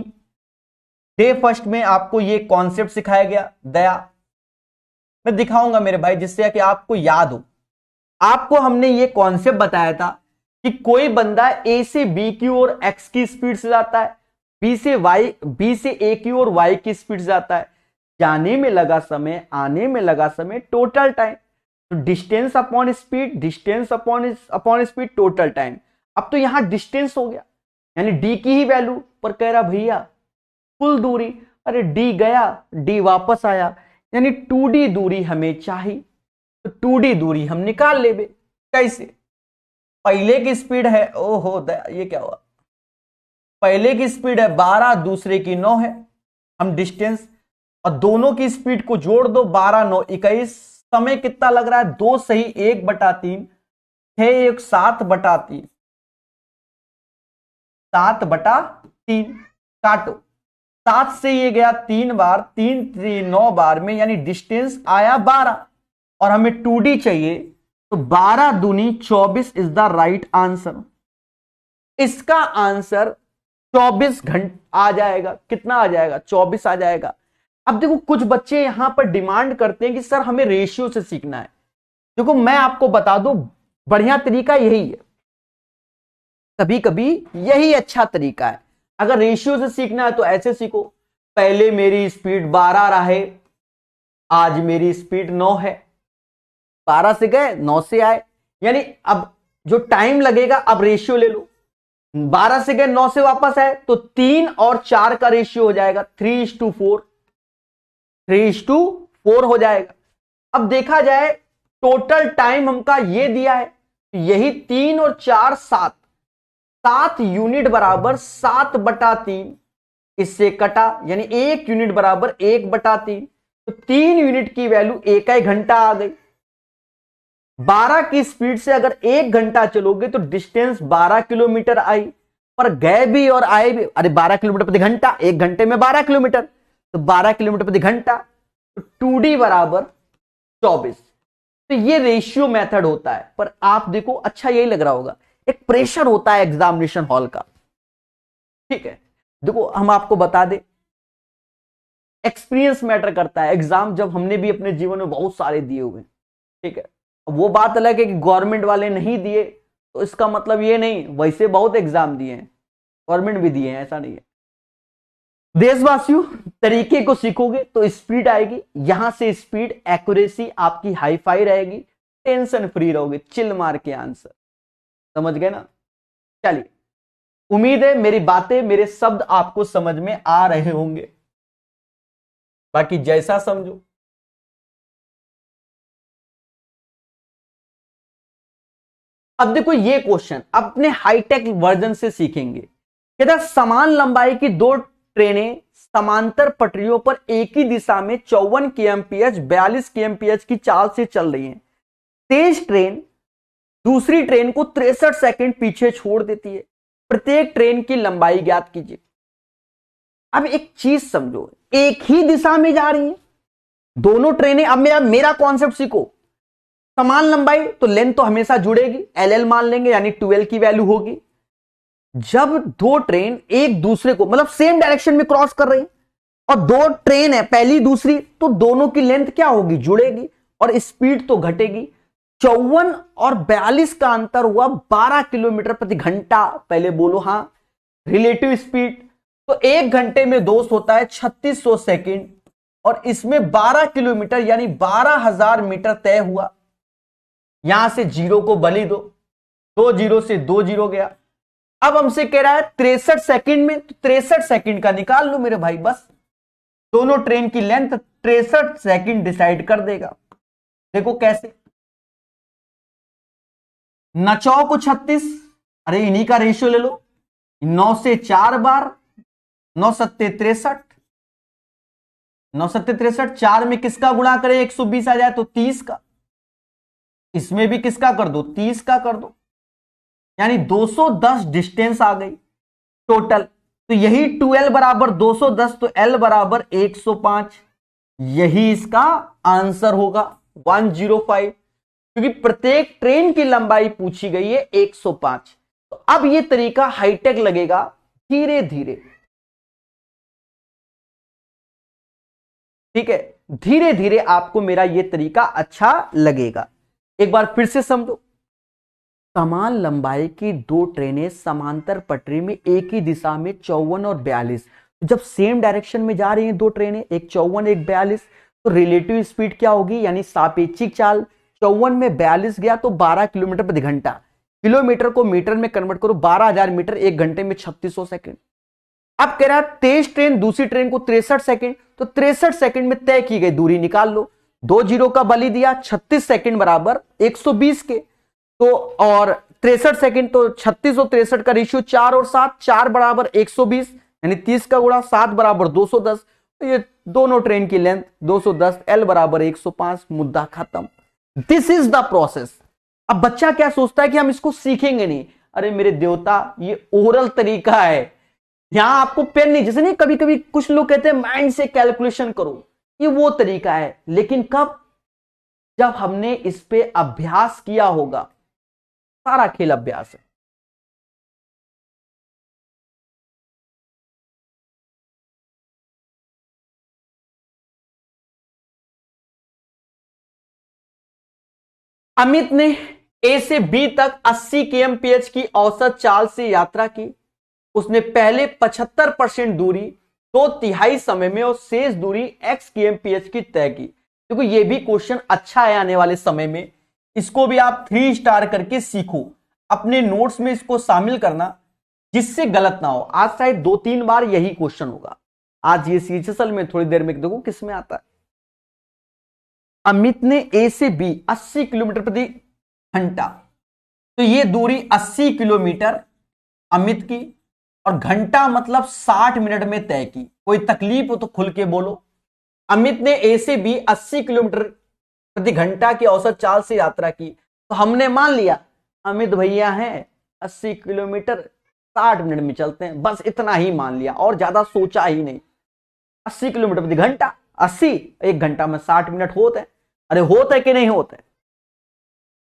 Speaker 1: डे फर्स्ट में आपको ये कॉन्सेप्ट सिखाया गया। दया, मैं दिखाऊंगा मेरे भाई जिससे कि आपको याद हो। आपको हमने ये कॉन्सेप्ट बताया था कि कोई बंदा ए से बी की ओर एक्स की स्पीड से जाता है, बी से ए की ओर वाई की स्पीड से जाता है। जाने में लगा समय, आने में लगा समय, टोटल टाइम। तो distance upon speed, distance upon speed, total time. अब तो यहां डिस्टेंस हो गया, यानी डी की ही वैल्यू, पर कह रहा भैया कुल दूरी। अरे डी गया, डी वापस आया, यानी 2D दूरी हमें चाहिए। तो 2D दूरी हम निकाल ले। कैसे? पहले की स्पीड है, ओहो ये क्या हुआ, पहले की स्पीड है 12, दूसरे की 9 है। हम डिस्टेंस और दोनों की स्पीड को जोड़ दो, 12 9 21। समय कितना लग रहा है? 2 सही 1/3, 6 1 7/3। 7/3 काटो, 7 से ये गया 3 बार, 3 3 9 बार में, यानी डिस्टेंस आया 12 और हमें 2D चाहिए, तो 12 दूनी 24 इज द राइट आंसर। इसका आंसर 24 घंटे आ जाएगा। कितना आ जाएगा? 24 आ जाएगा। अब देखो कुछ बच्चे यहां पर डिमांड करते हैं कि सर हमें रेशियो से सीखना है। देखो मैं आपको बता दूं, बढ़िया तरीका यही है, कभी कभी यही अच्छा तरीका है। अगर रेशियो से सीखना है तो ऐसे सीखो, पहले मेरी स्पीड 12 रहे, आज मेरी स्पीड 9 है, 12 से गए 9 से आए, यानी अब जो टाइम लगेगा अब रेशियो ले लो। 12 से गए 9 से वापस आए तो 3 और 4 का रेशियो हो जाएगा 3:4, 3:4 हो जाएगा। अब देखा जाए टोटल टाइम हमका ये दिया है, यही 3 और 4 7, 7 यूनिट बराबर 7/3, इससे कटा, यानी 1 यूनिट बराबर 1/3, तो 3 यूनिट की वैल्यू 1 घंटा आ गई। 12 की स्पीड से अगर 1 घंटा चलोगे तो डिस्टेंस 12 किलोमीटर आई, पर गए भी और आए भी, अरे 12 किलोमीटर प्रति घंटा, 1 घंटे में 12 किलोमीटर, तो 12 किलोमीटर प्रति घंटा, तो 2D बराबर 24। तो ये रेशियो मेथड होता है। पर आप देखो अच्छा यही लग रहा होगा, एक प्रेशर होता है एग्जामिनेशन हॉल का, ठीक है। देखो हम आपको बता दें, एक्सपीरियंस मैटर करता है। एग्जाम जब हमने भी अपने जीवन में बहुत सारे दिए हुए, ठीक है, वो बात अलग है कि गवर्नमेंट वाले नहीं दिए तो इसका मतलब ये नहीं, वैसे बहुत एग्जाम दिए हैं, गवर्नमेंट भी दिए हैं, ऐसा नहीं है। देशवासियों, तरीके को सीखोगे तो स्पीड आएगी, यहां से स्पीड एक्यूरेसी आपकी हाई फाई रहेगी, टेंशन फ्री रहोगे, चिल मार के आंसर, समझ गए ना। चलिए, उम्मीद है मेरी बातें, मेरे शब्द आपको समझ में आ रहे होंगे, बाकी जैसा समझो। अब देखो ये क्वेश्चन अपने हाईटेक वर्जन से सीखेंगे। कहता समान लंबाई की 2 ट्रेनें समांतर पटरियों पर एक ही दिशा में 54 kmph 42 kmph की चाल से चल रही हैं। तेज ट्रेन दूसरी ट्रेन को 63 सेकंड पीछे छोड़ देती है। प्रत्येक ट्रेन की लंबाई ज्ञात कीजिए। अब एक चीज समझो, एक ही दिशा में जा रही हैं दोनों ट्रेनें। अब मेरा कॉन्सेप्ट सीखो, समान लंबाई तो लेंथ तो हमेशा जुड़ेगी, LL मान लेंगे, यानी 12 की वैल्यू होगी। जब 2 ट्रेन एक दूसरे को मतलब सेम डायरेक्शन में क्रॉस कर रही और 2 ट्रेन है, पहली दूसरी, तो दोनों की लेंथ क्या होगी? जुड़ेगी, और स्पीड तो घटेगी। 54 और 42 का अंतर हुआ 12 किलोमीटर प्रति घंटा। पहले बोलो हाँ, रिलेटिव स्पीड तो 1 घंटे में दोस्त होता है 3600 सेकेंड, और इसमें 12 किलोमीटर यानी 12,000 मीटर तय हुआ। यहां से 0 को बली दो, 2 0 से 2 0 गया। अब हमसे कह रहा है 63 सेकंड में, तो 63 सेकंड का निकाल लो मेरे भाई, बस दोनों ट्रेन की लेंथ 63 सेकंड डिसाइड कर देगा। देखो कैसे, 9 को 36, अरे इन्हीं का रेशियो ले लो, 9 से 4 बार, 9 सत्ते 63, 9 सत्ते 63, 4 में किसका गुणा करें 120 आ जाए तो 30 का, इसमें भी किसका कर दो 30 का कर दो, यानी 210 डिस्टेंस आ गई टोटल। तो यही 2L बराबर 210, तो L बराबर 105, यही इसका आंसर होगा 105, क्योंकि प्रत्येक ट्रेन की लंबाई पूछी गई है 105। तो अब यह तरीका हाईटेक लगेगा धीरे धीरे, ठीक है, धीरे धीरे आपको मेरा यह तरीका अच्छा लगेगा। एक बार फिर से समझो, समान लंबाई की 2 ट्रेनें समांतर पटरी में एक ही दिशा में 54 और 42, जब सेम डायरेक्शन में जा रही हैं 2 ट्रेनें, एक 54 एक 42, तो रिलेटिव स्पीड क्या होगी, यानी सापेक्षिक चाल। 54 में 42 गया तो 12 किलोमीटर प्रति घंटा, किलोमीटर को मीटर में कन्वर्ट करो, 12,000 मीटर, 1 घंटे में 3600 सेकंड। अब कह रहा है तेज ट्रेन दूसरी ट्रेन को 63 सेकंड, तो 63 सेकंड में तय की गई दूरी निकाल लो। 2 0 का बली दिया, 36 सेकंड बराबर 120 के, तो और 63 सेकंड, तो 36 और 63 का रेशियो 4 और 7, 4 बराबर 120, यानी 30 का गुणा 7 बराबर 210, तो ये दोनों ट्रेन की लेंथ 210, L बराबर 105, मुद्दा खत्म। This is the process. अब बच्चा क्या सोचता है कि हम इसको सीखेंगे नहीं, अरे मेरे देवता, ये ओरल तरीका है, यहां आपको पेन नहीं, जैसे नहीं कभी कभी कुछ लोग कहते हैं माइंड से कैलकुलेशन करो, ये वो तरीका है, लेकिन कब, जब हमने इस पे अभ्यास किया होगा। सारा खेल अभ्यास है। अमित ने ए से बी तक 80 kmph की औसत चाल से यात्रा की। उसने पहले 75% दूरी 2/3 समय में और शेष दूरी x kmph की तय की। देखो ये भी क्वेश्चन अच्छा है आने वाले समय में, इसको भी आप 3 स्टार करके सीखो, अपने नोट्स में इसको शामिल करना, जिससे गलत ना हो। आज शायद 2-3 बार यही क्वेश्चन होगा। आज ये सीएचएसएल में थोड़ी देर में देखो किसमें आता है। अमित ने ए से बी 80 किलोमीटर प्रति घंटा, तो ये दूरी 80 किलोमीटर अमित की, और घंटा मतलब 60 मिनट में तय की। कोई तकलीफ हो तो खुल के बोलो। अमित ने ए से बी 80 किलोमीटर प्रति घंटा की औसत चाल से यात्रा की, तो हमने मान लिया अमित भैया हैं 80 किलोमीटर 60 मिनट में चलते हैं, बस इतना ही मान लिया और ज्यादा सोचा ही नहीं। 80 किलोमीटर प्रति घंटा, 80, 1 घंटा में 60 मिनट होते हैं। अरे होते है कि नहीं होते?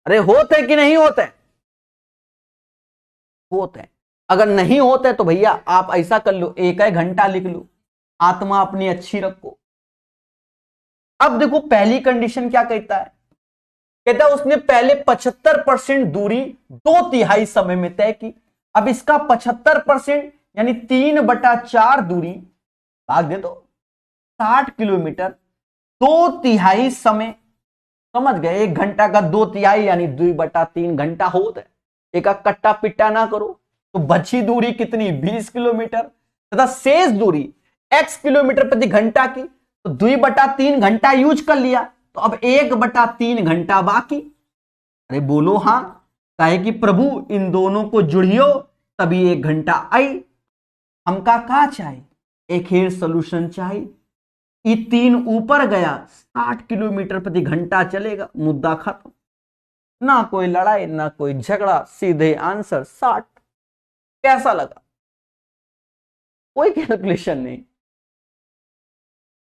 Speaker 1: अरे होते है कि नहीं होते? होते हैं। अगर नहीं होते तो भैया आप ऐसा कर लो, 1 घंटा लिख लो, आत्मा अपनी अच्छी रखो। अब देखो पहली कंडीशन क्या कहता है, कहता है उसने पहले 75% दूरी 2/3 समय में तय की। अब इसका 75% यानी 3/4 दूरी भाग दे दो 60 किलोमीटर, 2/3 समय, समझ गए? 1 घंटा का 2/3 यानी 2/3 घंटा होता है। एक कट्टा पिट्टा ना करो। तो बची दूरी कितनी? 20 किलोमीटर, तथा शेष दूरी x किलोमीटर प्रति घंटा की, तो 2/3 घंटा यूज कर लिया, तो अब 1/3 घंटा बाकी। अरे बोलो हाँ, कहे कि प्रभु इन दोनों को जुड़ियो तभी 1 घंटा आई। हमका का चाहिए? एक हेर सोल्यूशन चाहिए। ये 3 ऊपर गया 60 किलोमीटर प्रति घंटा चलेगा, मुद्दा खत्म। ना कोई लड़ाई ना कोई झगड़ा, सीधे आंसर 60। कैसा लगा? कोई कैलकुलेशन नहीं।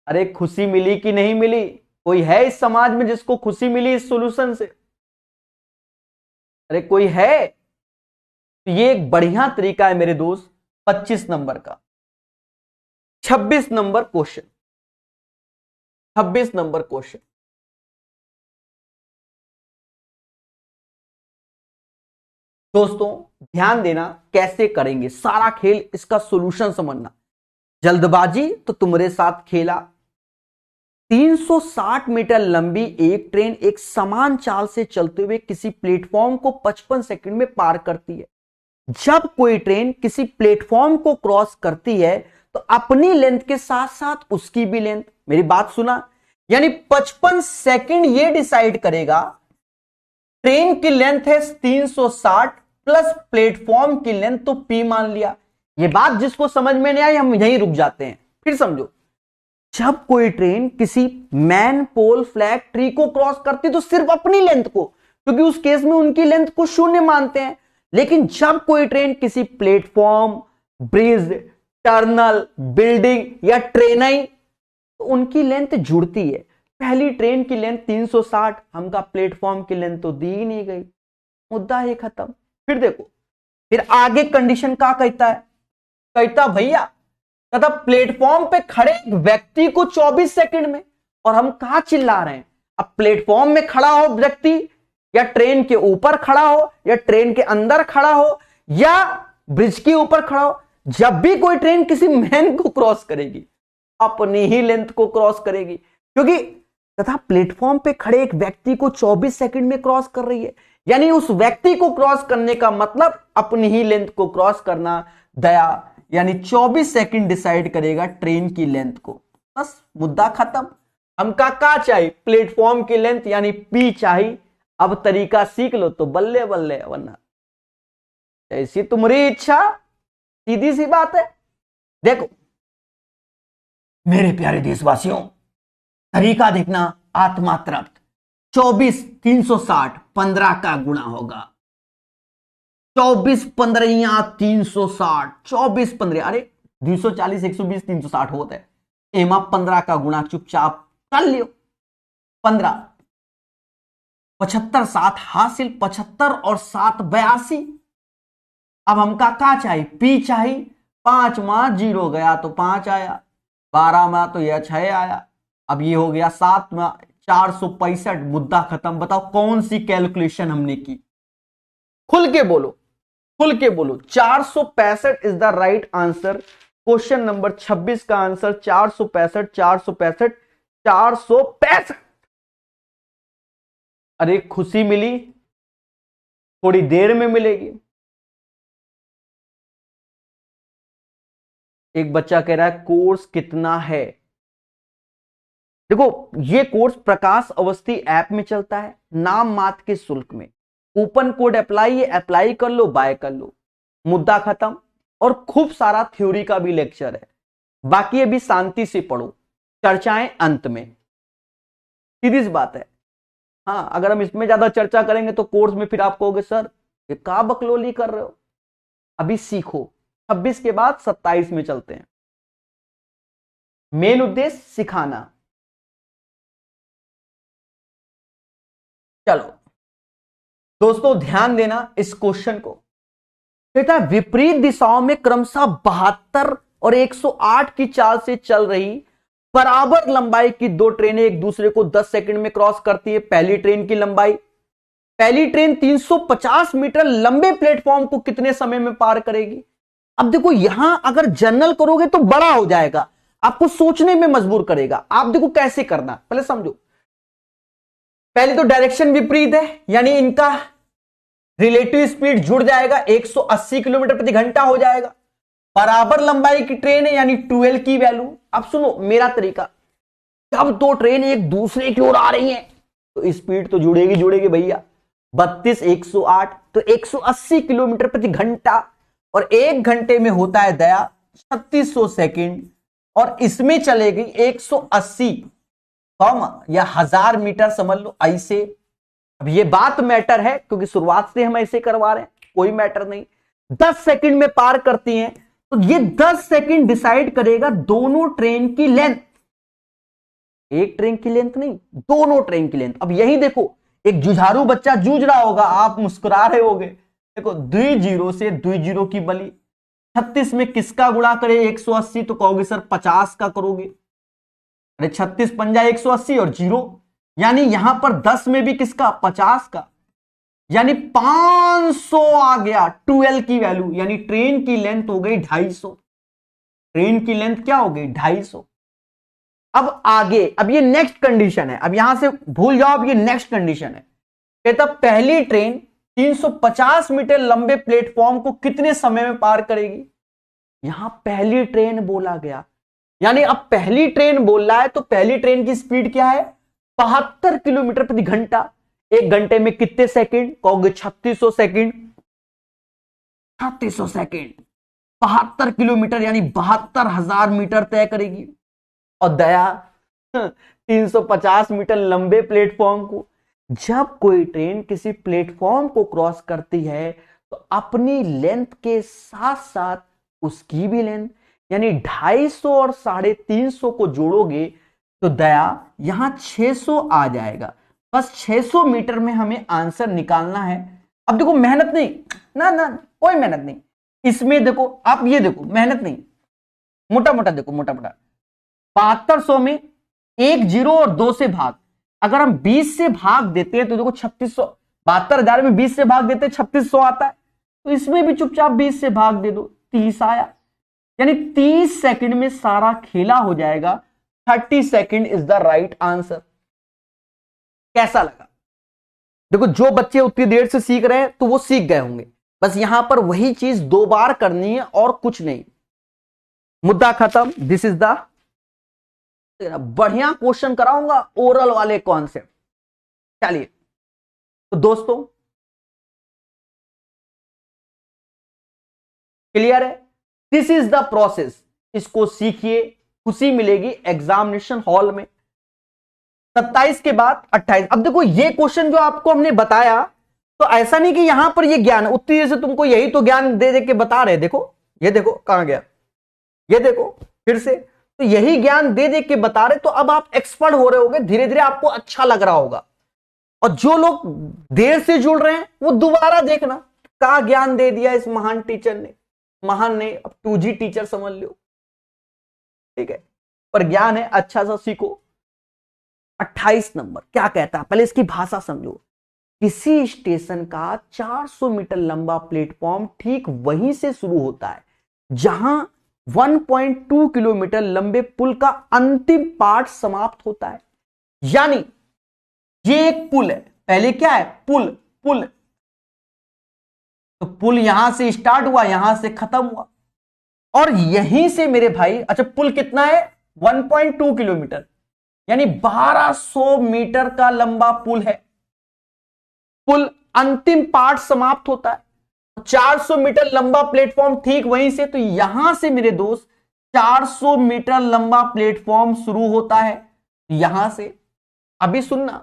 Speaker 1: अरे खुशी मिली कि नहीं मिली? कोई है इस समाज में जिसको खुशी मिली इस सॉल्यूशन से? अरे कोई है? तो ये एक बढ़िया तरीका है मेरे दोस्त। 25 नंबर का 26 नंबर क्वेश्चन, 26 नंबर क्वेश्चन। दोस्तों ध्यान देना, कैसे करेंगे सारा खेल, इसका सॉल्यूशन समझना। जल्दबाजी तो तुम्हारे साथ खेला। 360 मीटर लंबी एक ट्रेन एक समान चाल से चलते हुए किसी प्लेटफॉर्म को 55 सेकंड में पार करती है। जब कोई ट्रेन किसी प्लेटफॉर्म को क्रॉस करती है तो अपनी लेंथ के साथ साथ उसकी भी लेंथ, मेरी बात सुना, यानी 55 सेकंड ये डिसाइड करेगा। ट्रेन की लेंथ है 360 प्लस प्लेटफॉर्म की लेंथ, तो P मान लिया। ये बात जिसको समझ में नहीं आई हम यहीं रुक जाते हैं, फिर समझो। जब कोई ट्रेन किसी मैन पोल फ्लैग ट्री को क्रॉस करती तो सिर्फ अपनी लेंथ को, क्योंकि उस केस में उनकी लेंथ को 0 मानते हैं। लेकिन जब कोई ट्रेन किसी प्लेटफॉर्म, ब्रिज, टर्नल, बिल्डिंग या ट्रेनई, तो उनकी लेंथ जुड़ती है। पहली ट्रेन की लेंथ 360, हमका प्लेटफॉर्म की लेंथ तो दी ही नहीं गई, मुद्दा ही खत्म। फिर देखो, फिर आगे कंडीशन क्या कहता है? कहता भैया तथा प्लेटफॉर्म पे खड़े एक व्यक्ति को 24 सेकंड में, और हम कहां चिल्ला रहे हैं? अब प्लेटफॉर्म में खड़ा हो व्यक्ति, या ट्रेन के ऊपर खड़ा हो, या ट्रेन के अंदर खड़ा हो, या ब्रिज के ऊपर खड़ा हो, जब भी कोई ट्रेन किसी मैन को क्रॉस करेगी अपनी ही लेंथ को क्रॉस करेगी, क्योंकि तथा प्लेटफॉर्म पे खड़े एक व्यक्ति को 24 सेकंड में क्रॉस कर रही है, यानी उस व्यक्ति को क्रॉस करने का मतलब अपनी ही लेंथ को क्रॉस करना। दया यानी 24 सेकंड डिसाइड करेगा ट्रेन की लेंथ को, बस मुद्दा खत्म। हमका का चाहिए? प्लेटफॉर्म की लेंथ यानी P चाहिए। अब तरीका सीख लो तो बल्ले बल्ले, वरना ऐसी तुम्हारी इच्छा, सीधी सी बात है। देखो मेरे प्यारे देशवासियों, तरीका देखना, आत्मा तृप्त। 24 360 15 का गुणा होगा 24 15 360, 24 15, अरे 240 120 360 होता है, एमा 15 का गुणा चुपचाप कर लियो। 15 75 7 हासिल, 75 और 7 82। अब हमका क्या चाहिए, पी चाहिए। 5 में 0 गया तो 5 आया, 12 में तो यह 6 आया, अब ये हो गया 7 में 465। मुद्दा खत्म। बताओ कौन सी कैलकुलेशन हमने की, खुल के बोलो, खुल के बोलो। 465 is the right answer. Question number 26 का आंसर 465, 465, 465। अरे खुशी मिली, थोड़ी देर में मिलेगी। एक बच्चा कह रहा है कोर्स कितना है। देखो ये कोर्स प्रकाश अवस्थी ऐप में चलता है, नाम मात्र के शुल्क में। कूपन कोड अप्लाई है, अप्लाई कर लो, बाय कर लो, मुद्दा खत्म। और खूब सारा थ्योरी का भी लेक्चर है, बाकी अभी शांति से पढ़ो, चर्चाएं अंत में। सीधी सी बात है। हाँ अगर हम इसमें ज्यादा चर्चा करेंगे तो कोर्स में फिर आप कहोगे सर ये का बकलोली कर रहे हो। अभी सीखो, 26 के बाद 27 में चलते हैं। मेन उद्देश्य सिखाना। चलो दोस्तों ध्यान देना इस क्वेश्चन को। कहता है विपरीत दिशाओं में क्रमशः 72 और 108 की चाल से चल रही बराबर लंबाई की दो ट्रेनें एक दूसरे को 10 सेकंड में क्रॉस करती है। पहली ट्रेन की लंबाई, पहली ट्रेन 350 मीटर लंबे प्लेटफॉर्म को कितने समय में पार करेगी। अब देखो यहां अगर जनरल करोगे तो बड़ा हो जाएगा, आपको सोचने में मजबूर करेगा। आप देखो कैसे करना, पहले समझो। पहले तो डायरेक्शन विपरीत है, यानी इनका रिलेटिव स्पीड जुड़ जाएगा, 180 किलोमीटर प्रति घंटा हो जाएगा। बराबर लंबाई की ट्रेन है यानी 12 की वैल्यू। अब सुनो मेरा तरीका, जब दो ट्रेन एक दूसरे की ओर आ रही हैं तो स्पीड तो जुड़ेगी जुड़ेगी भैया। 32 108 तो 180 किलोमीटर प्रति घंटा, और एक घंटे में होता है दया 3600 सेकंड, और इसमें चलेगी 180 कम या 1000 मीटर, समझ लो ऐसे। अब ये बात मैटर है क्योंकि शुरुआत से हम ऐसे करवा रहे हैं, कोई मैटर नहीं। 10 सेकंड में पार करती हैं तो ये 10 सेकंड डिसाइड करेगा दोनों ट्रेन की लेंथ। एक ट्रेन की लेंथ नहीं, दोनों ट्रेन की लेंथ। अब यही देखो एक जुझारू बच्चा जूझ रहा होगा, आप मुस्कुरा रहे होगे। देखो 20 से 20 की बली, 36 में किसका गुणा करे 180, तो कहोगे सर 50 का करोगे। अरे 36 पंजा 180 और 0, यानी यहां पर 10 में भी किसका 50 का, यानी 500 आ गया 12 की वैल्यू। यानी ट्रेन की लेंथ हो गई 250। ट्रेन की लेंथ क्या हो गई 250। अब आगे, अब ये नेक्स्ट कंडीशन है, अब यहां से भूल जाओ, अब ये नेक्स्ट कंडीशन है। कहता पहली ट्रेन 350 मीटर लंबे प्लेटफॉर्म को कितने समय में पार करेगी। यहां पहली ट्रेन बोला गया, यानी अब पहली ट्रेन बोल रहा है तो पहली ट्रेन की स्पीड क्या है 72 किलोमीटर प्रति घंटा। एक घंटे में कितने सेकंड, कहोगे 3600 सेकंड। 3600 सेकंड 72 किलोमीटर यानी 72,000 मीटर तय करेगी। और दया 350 मीटर लंबे प्लेटफॉर्म को, जब कोई ट्रेन किसी प्लेटफॉर्म को क्रॉस करती है तो अपनी लेंथ के साथ साथ उसकी भी लेंथ, यानी 250 और 350 को जोड़ोगे तो दया यहां 600 आ जाएगा। बस 600 मीटर में हमें आंसर निकालना है। अब देखो मेहनत नहीं, ना ना कोई मेहनत नहीं इसमें। देखो आप ये देखो, मेहनत नहीं, मोटा मोटा देखो, मोटा मोटा 7200 में 1 0 और 2 से भाग, अगर हम 20 से भाग देते हैं तो देखो 3600, 72,000 में 20 से भाग देते हैं 3600 आता है। तो इसमें भी चुपचाप 20 से भाग दे दो, 30 आया। यानी 30 सेकंड में सारा खेला हो जाएगा। 30 second is the right answer. कैसा लगा? देखो जो बच्चे उतनी देर से सीख रहे हैं तो वो सीख गए होंगे, बस यहां पर वही चीज 2 बार करनी है और कुछ नहीं। मुद्दा खत्म। दिस इज द बढ़िया क्वेश्चन कराऊंगा ओरल वाले कॉन्सेप्ट। चलिए तो दोस्तों क्लियर है, दिस इज द प्रोसेस। इसको सीखिए, खुशी मिलेगी एग्जामिनेशन हॉल में। 27 के बाद 28। अब देखो ये क्वेश्चन जो आपको हमने बताया तो ऐसा नहीं कि यहां पर ये ज्ञान उतनी देर से तुमको यही तो ज्ञान दे दे के बता रहे, देखो ये देखो कहां गया, ये देखो फिर से, तो यही ज्ञान दे दे के बता रहे, तो अब आप एक्सपर्ट हो रहे होगे, धीरे धीरे आपको अच्छा लग रहा होगा। और जो लोग देर से जुड़ रहे हैं वो दोबारा देखना, क्या ज्ञान दे दिया इस महान टीचर ने, महान ने, अब 2G टीचर समझ लो, ठीक है, पर ज्ञान है, अच्छा सा सीखो। 28 नंबर क्या कहता है, पहले इसकी भाषा समझो। किसी स्टेशन का 400 मीटर लंबा प्लेटफॉर्म ठीक वहीं से शुरू होता है जहां 1.2 किलोमीटर लंबे पुल का अंतिम पार्ट समाप्त होता है। यानी ये एक पुल है, पहले क्या है, पुल, पुल, तो पुल यहां से स्टार्ट हुआ, यहां से खत्म हुआ, और यहीं से मेरे भाई, अच्छा पुल कितना है, 1.2 किलोमीटर, यानी 1200 मीटर का लंबा पुल है। पुल अंतिम पार्ट समाप्त होता है, 400 मीटर लंबा प्लेटफॉर्म ठीक वहीं से, तो यहां से मेरे दोस्त 400 मीटर लंबा प्लेटफॉर्म शुरू होता है, यहां से। अभी सुनना,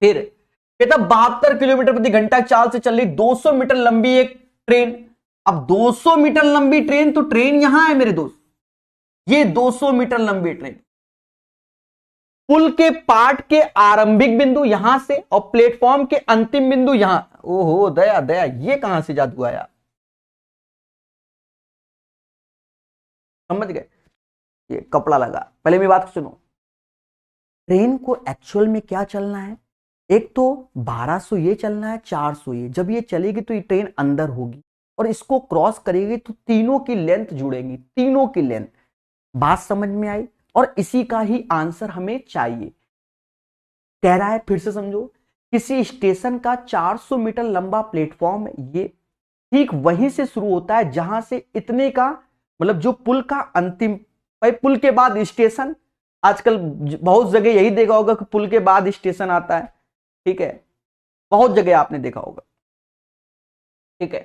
Speaker 1: फिर कहता 72 किलोमीटर प्रति घंटा चाल से चल रही 200 मीटर लंबी एक ट्रेन। अब 200 मीटर लंबी ट्रेन, तो ट्रेन यहां है मेरे दोस्त, ये 200 मीटर लंबी ट्रेन, पुल के पार्ट के आरंभिक बिंदु यहां से और प्लेटफॉर्म के अंतिम बिंदु यहां। ओहो दया दया, ये कहां से जादू आया, समझ गए, ये कपड़ा लगा। पहले मेरी बात सुनो, ट्रेन को एक्चुअल में क्या चलना है, एक तो 1200 ये चलना है, 400 ये, जब ये चलेगी तो ये ट्रेन अंदर होगी और इसको क्रॉस करेगी तो तीनों की लेंथ जुड़ेगी, तीनों की लेंथ। बात समझ में आई, और इसी का ही आंसर हमें चाहिए। कह रहा है, फिर से समझो, किसी स्टेशन का 400 मीटर लंबा प्लेटफॉर्म, ये ठीक वहीं से शुरू होता है जहां से इतने का, मतलब जो पुल का अंतिम, भाई पुल के बाद स्टेशन, आजकल बहुत जगह यही देखा होगा कि पुल के बाद स्टेशन आता है, ठीक है, बहुत जगह आपने देखा होगा, ठीक है।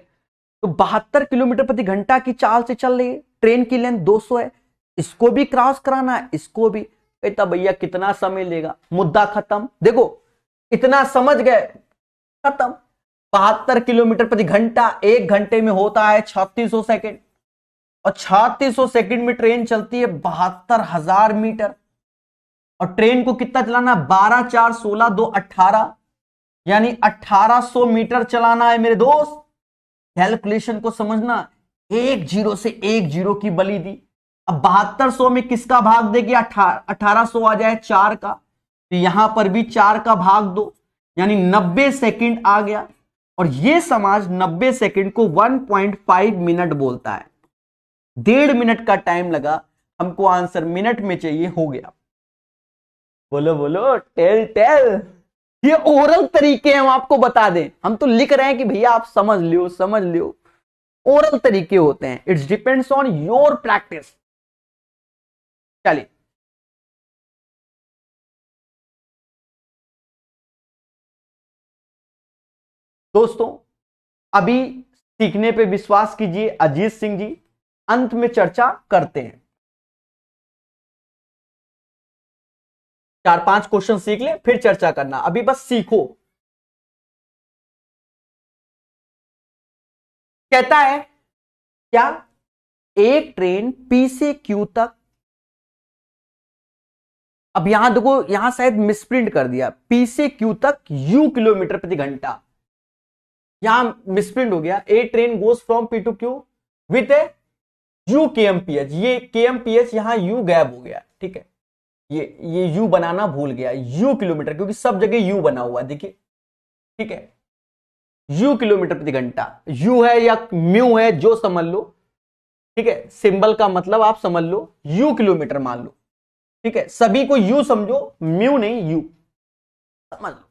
Speaker 1: तो 72 किलोमीटर प्रति घंटा की चाल से चल रही है, ट्रेन की लेंथ 200 है, इसको भी क्रॉस कराना है, इसको भी। कहता भैया कितना समय लेगा, मुद्दा खत्म। देखो इतना समझ गए, खत्म। 72 किलोमीटर प्रति घंटा 1 घंटे में होता है 3600 सेकेंड, और 3600 सेकेंड में ट्रेन चलती है 72,000 मीटर। और ट्रेन को कितना चलाना, 12 4 16 2 18, यानी 1800 मीटर चलाना है मेरे दोस्त। कैलकुलेशन को समझना, एक जीरो से एक जीरो की बली दी। अब 7200 में किसका भाग देगी, 1800 आ जाए 4 का, तो यहां पर भी 4 का भाग दो, यानी 90 सेकंड आ गया। और यह समाज 90 सेकंड को 1.5 मिनट बोलता है। 1.5 मिनट का टाइम लगा, हमको आंसर मिनट में चाहिए, हो गया। बोलो बोलो, टेल टेल। ये ओरल तरीके हम आपको बता दें, हम तो लिख रहे हैं कि भैया आप समझ लियो, समझ लियो। ओरल तरीके होते हैं, it's depends on your practice. चलिए दोस्तों, अभी सीखने पे विश्वास कीजिए अजीत सिंह जी, अंत में चर्चा करते हैं। 4-5 क्वेश्चन सीख ले, फिर चर्चा करना, अभी बस सीखो। कहता है क्या, एक ट्रेन पी से क्यू तक, अब यहां देखो, यहां शायद मिसप्रिंट कर दिया, पी से क्यू तक यू किलोमीटर प्रति घंटा, यहां मिसप्रिंट हो गया। A train goes from P to Q with a U KMPH, ये केएमपीएच यहां यू गैप हो गया, ठीक है, ये यू बनाना भूल गया, यू किलोमीटर, क्योंकि सब जगह यू बना हुआ देखिए, ठीक है, यू किलोमीटर प्रति घंटा, यू है या म्यू है जो समझ लो, ठीक है, सिंबल का मतलब आप समझ लो, यू किलोमीटर मान लो, ठीक है, सभी को यू समझो, म्यू नहीं, यू समझ लो।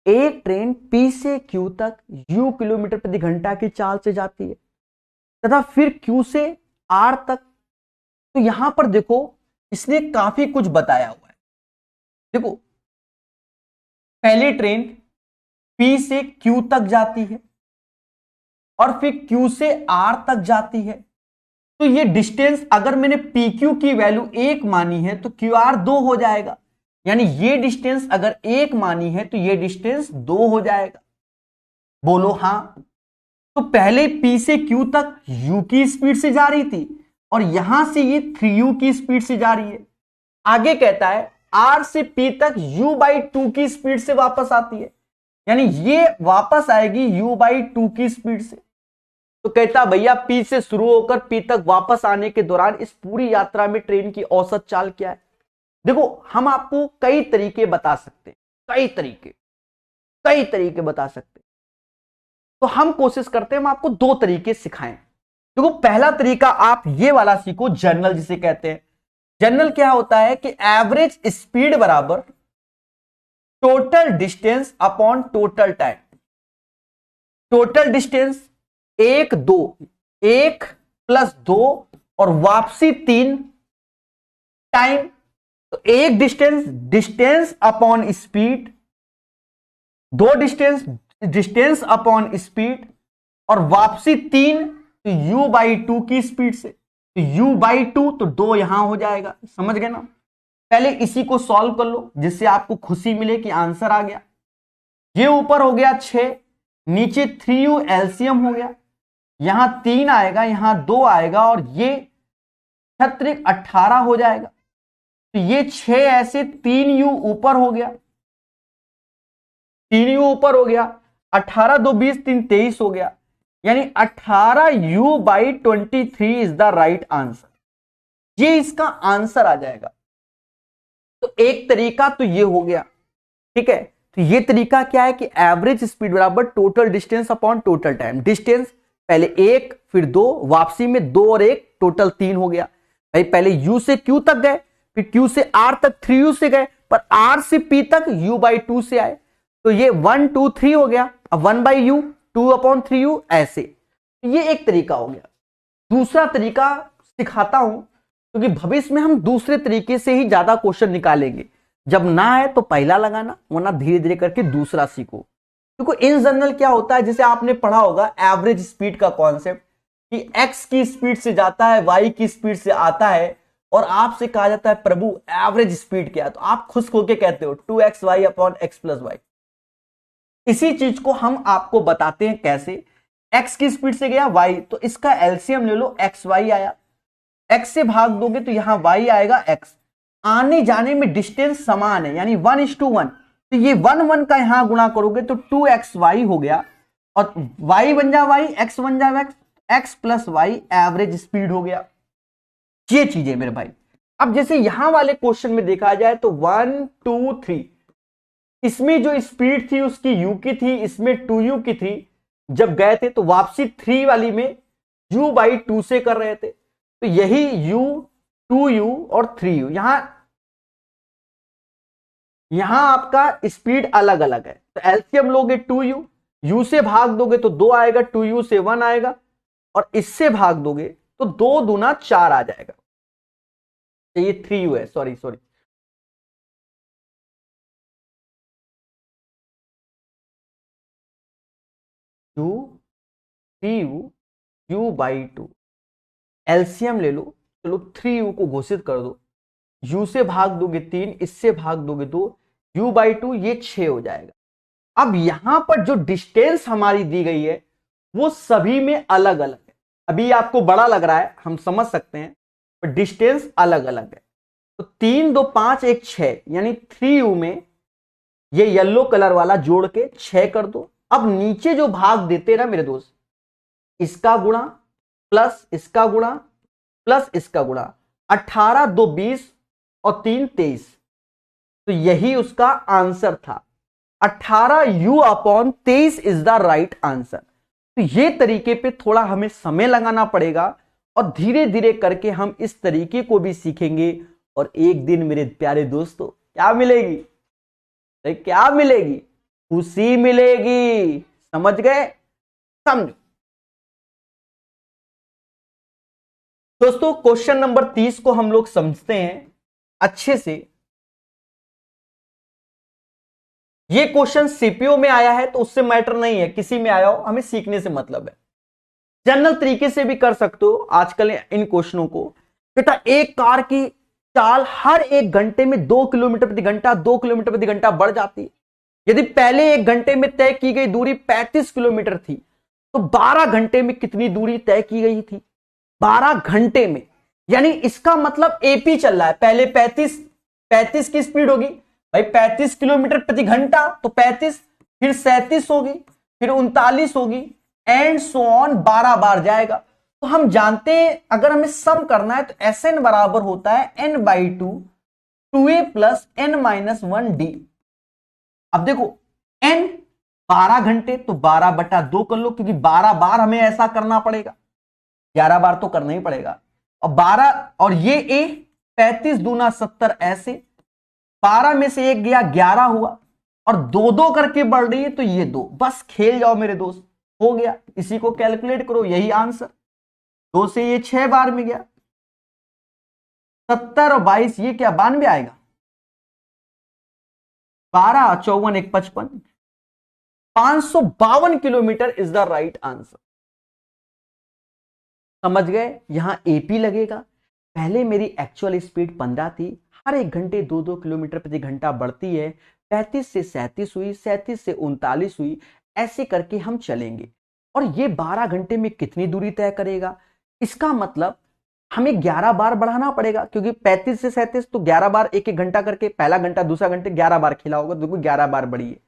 Speaker 1: एक ट्रेन पी से क्यू तक यू किलोमीटर प्रति घंटा की चाल से जाती है, तथा फिर क्यू से आर तक। तो यहां पर देखो, इसने काफी कुछ बताया हुआ है। देखो, पहली ट्रेन पी से क्यू तक जाती है और फिर क्यू से आर तक जाती है, तो ये डिस्टेंस अगर मैंने पी क्यू की वैल्यू 1 मानी है तो क्यू आर 2 हो जाएगा, यानी ये डिस्टेंस अगर 1 मानी है तो ये डिस्टेंस 2 हो जाएगा। बोलो हाँ। तो पहले P से Q तक U की स्पीड से जा रही थी और यहां से ये 3U की स्पीड से जा रही है। आगे कहता है R से P तक U/2 की स्पीड से वापस आती है, यानी ये वापस आएगी U/2 की स्पीड से। तो कहता भैया P से शुरू होकर P तक वापस आने के दौरान इस पूरी यात्रा में ट्रेन की औसत चाल क्या है। देखो हम आपको कई तरीके बता सकते हैं, कई तरीके बता सकते हैं। तो हम कोशिश करते हैं हम आपको 2 तरीके सिखाएं। देखो पहला तरीका आप ये वाला सीखो, जर्नल जिसे कहते हैं। जर्नल क्या होता है कि एवरेज स्पीड बराबर total distance upon total time. Total distance 1 2, 1 + 2 और वापसी 3 टाइम। तो एक distance upon speed, 2 distance upon speed और वापसी 3 तो U/2 की स्पीड से। तो U/2 तो 2 यहां हो जाएगा, समझ गए ना। पहले इसी को सॉल्व कर लो जिससे आपको खुशी मिले कि आंसर आ गया। ये ऊपर हो गया 6, नीचे 3U एलसीएम हो गया, यहां 3 आएगा, यहां 2 आएगा और ये 18 हो जाएगा। तो ये 6 ऐसे 3U ऊपर हो गया, 3U ऊपर हो गया, 18 2 20 3 23 हो गया, यानी 18U/23 is the right answer. ये इसका आंसर आ जाएगा। तो एक तरीका तो ये हो गया, ठीक है। तो ये तरीका क्या है कि एवरेज स्पीड बराबर total distance upon total time. Distance पहले 1 फिर 2, वापसी में 2 और 1 टोटल 3 हो गया। भाई पहले U से Q तक गए, फिर Q से R तक 3U से गए, पर R से P तक U/2 से आए। तो ये 1 2 3 हो गया। अब 1/U 2/3U ऐसे। ये एक तरीका हो गया। दूसरा तरीका सिखाता हूं क्योंकि भविष्य में हम दूसरे तरीके से ही ज्यादा क्वेश्चन निकालेंगे। जब ना आए तो पहला लगाना, वरना धीरे धीरे करके दूसरा सीखो। देखो इन जनरल क्या होता है, जैसे आपने पढ़ा होगा एवरेज स्पीड का कॉन्सेप्ट कि x की स्पीड से जाता है, y की स्पीड से आता है और आपसे कहा जाता है प्रभु एवरेज स्पीड क्या है, तो आप खुश होके कहते हो 2xy/x+y। इसी चीज को हम आपको बताते हैं कैसे। x की स्पीड से गया y, तो इसका एलसीएम ले लो, xy आया, x से भाग दोगे तो यहां y आएगा x। आने जाने में डिस्टेंस समान है यानी 1:1, तो ये 1 1 का यहां गुणा करोगे तो 2xy हो गया और y बन जा y, x बन जा x + y एवरेज स्पीड हो गया। ये चीजें मेरे भाई। अब जैसे यहां वाले क्वेश्चन में देखा जाए तो 1 2 3, इसमें जो स्पीड थी उसकी U की थी, इसमें 2U की थी। जब गए थे तो वापसी 3 वाली में U/2 से कर रहे थे, तो यही U 2U और 3U। यहां आपका स्पीड अलग अलग है, तो एलसीएम लोगे 2U, U से भाग दोगे तो 2 आएगा, 2U से 1 आएगा और इससे भाग दोगे तो 2 दूना 4 आ जाएगा। तो ये 3U है, सॉरी 2 3U U/2 एलसीएम ले लो। चलो 3U को घोषित कर दो, U से भाग दोगे 3, इससे भाग दोगे 2, U/2 ये 6 हो जाएगा। अब यहां पर जो डिस्टेंस हमारी दी गई है वो सभी में अलग अलग है। अभी आपको बड़ा लग रहा है, हम समझ सकते हैं, पर डिस्टेंस अलग अलग है। तो 3 2 5 1 6, यानी 3U में ये येलो कलर वाला जोड़ के 6 कर दो। अब नीचे जो भाग देते ना मेरे दोस्त, इसका गुणा प्लस इसका गुणा प्लस इसका गुणा, 18 2 20 और 3 23, तो यही उसका आंसर था। 18U/23 is the right answer. तो ये तरीके पे थोड़ा हमें समय लगाना पड़ेगा और धीरे धीरे करके हम इस तरीके को भी सीखेंगे और एक दिन मेरे प्यारे दोस्तों क्या मिलेगी, क्या मिलेगी, खुशी मिलेगी। समझ गए, समझो दोस्तों। क्वेश्चन नंबर 30 को हम लोग समझते हैं अच्छे से। ये क्वेश्चन सीपीओ में आया है तो उससे मैटर नहीं है, किसी में आया हो, हमें सीखने से मतलब है। जनरल तरीके से भी कर सकते हो आजकल इन क्वेश्चनों को। बेटा एक कार की चाल हर एक घंटे में 2 किलोमीटर प्रति घंटा 2 किलोमीटर प्रति घंटा बढ़ जाती है। यदि पहले एक घंटे में तय की गई दूरी 35 किलोमीटर थी, तो 12 घंटे में कितनी दूरी तय की गई थी? 12 घंटे में, यानी इसका मतलब एपी चल रहा है। पहले 35 की स्पीड होगी भाई, 35 किलोमीटर प्रति घंटा, तो 35, फिर 37 होगी, फिर 39 होगी, एंड सो ऑन 12 बार जाएगा। तो हम जानते हैं अगर हमें सम करना है तो Sn बराबर होता है n/2 2a प्लस n-1d। अब देखो n 12 घंटे, तो 12/2 कर लो, क्योंकि 12 बार हमें ऐसा करना पड़ेगा, 11 बार तो करना ही पड़ेगा। और 12 और ये a 35 दूना 70, ऐसे 12 में से एक गया 11 हुआ, और 2-2 करके बढ़ रही है, तो ये 2, बस खेल जाओ मेरे दोस्त, हो गया। इसी को कैलकुलेट करो, यही आंसर। 2 से ये 6 बार में गया, 70 और 22, ये क्या 92 आएगा। 12 54 1 55, 552 kilometre is the right answer. समझ गए? यहां एपी लगेगा। पहले मेरी एक्चुअल स्पीड 15 थी, हर एक घंटे 2-2 किलोमीटर प्रति घंटा बढ़ती है, 35 से 37 हुई, 37 से 39 हुई, ऐसे करके हम चलेंगे। और ये 12 घंटे में कितनी दूरी तय करेगा? इसका मतलब हमें 11 बार बढ़ाना पड़ेगा, क्योंकि 35 से 37 तो 11 बार एक एक घंटा करके, पहला घंटा दूसरा घंटे 11 बार खेला होगा, तो 11 बार बढ़ी है।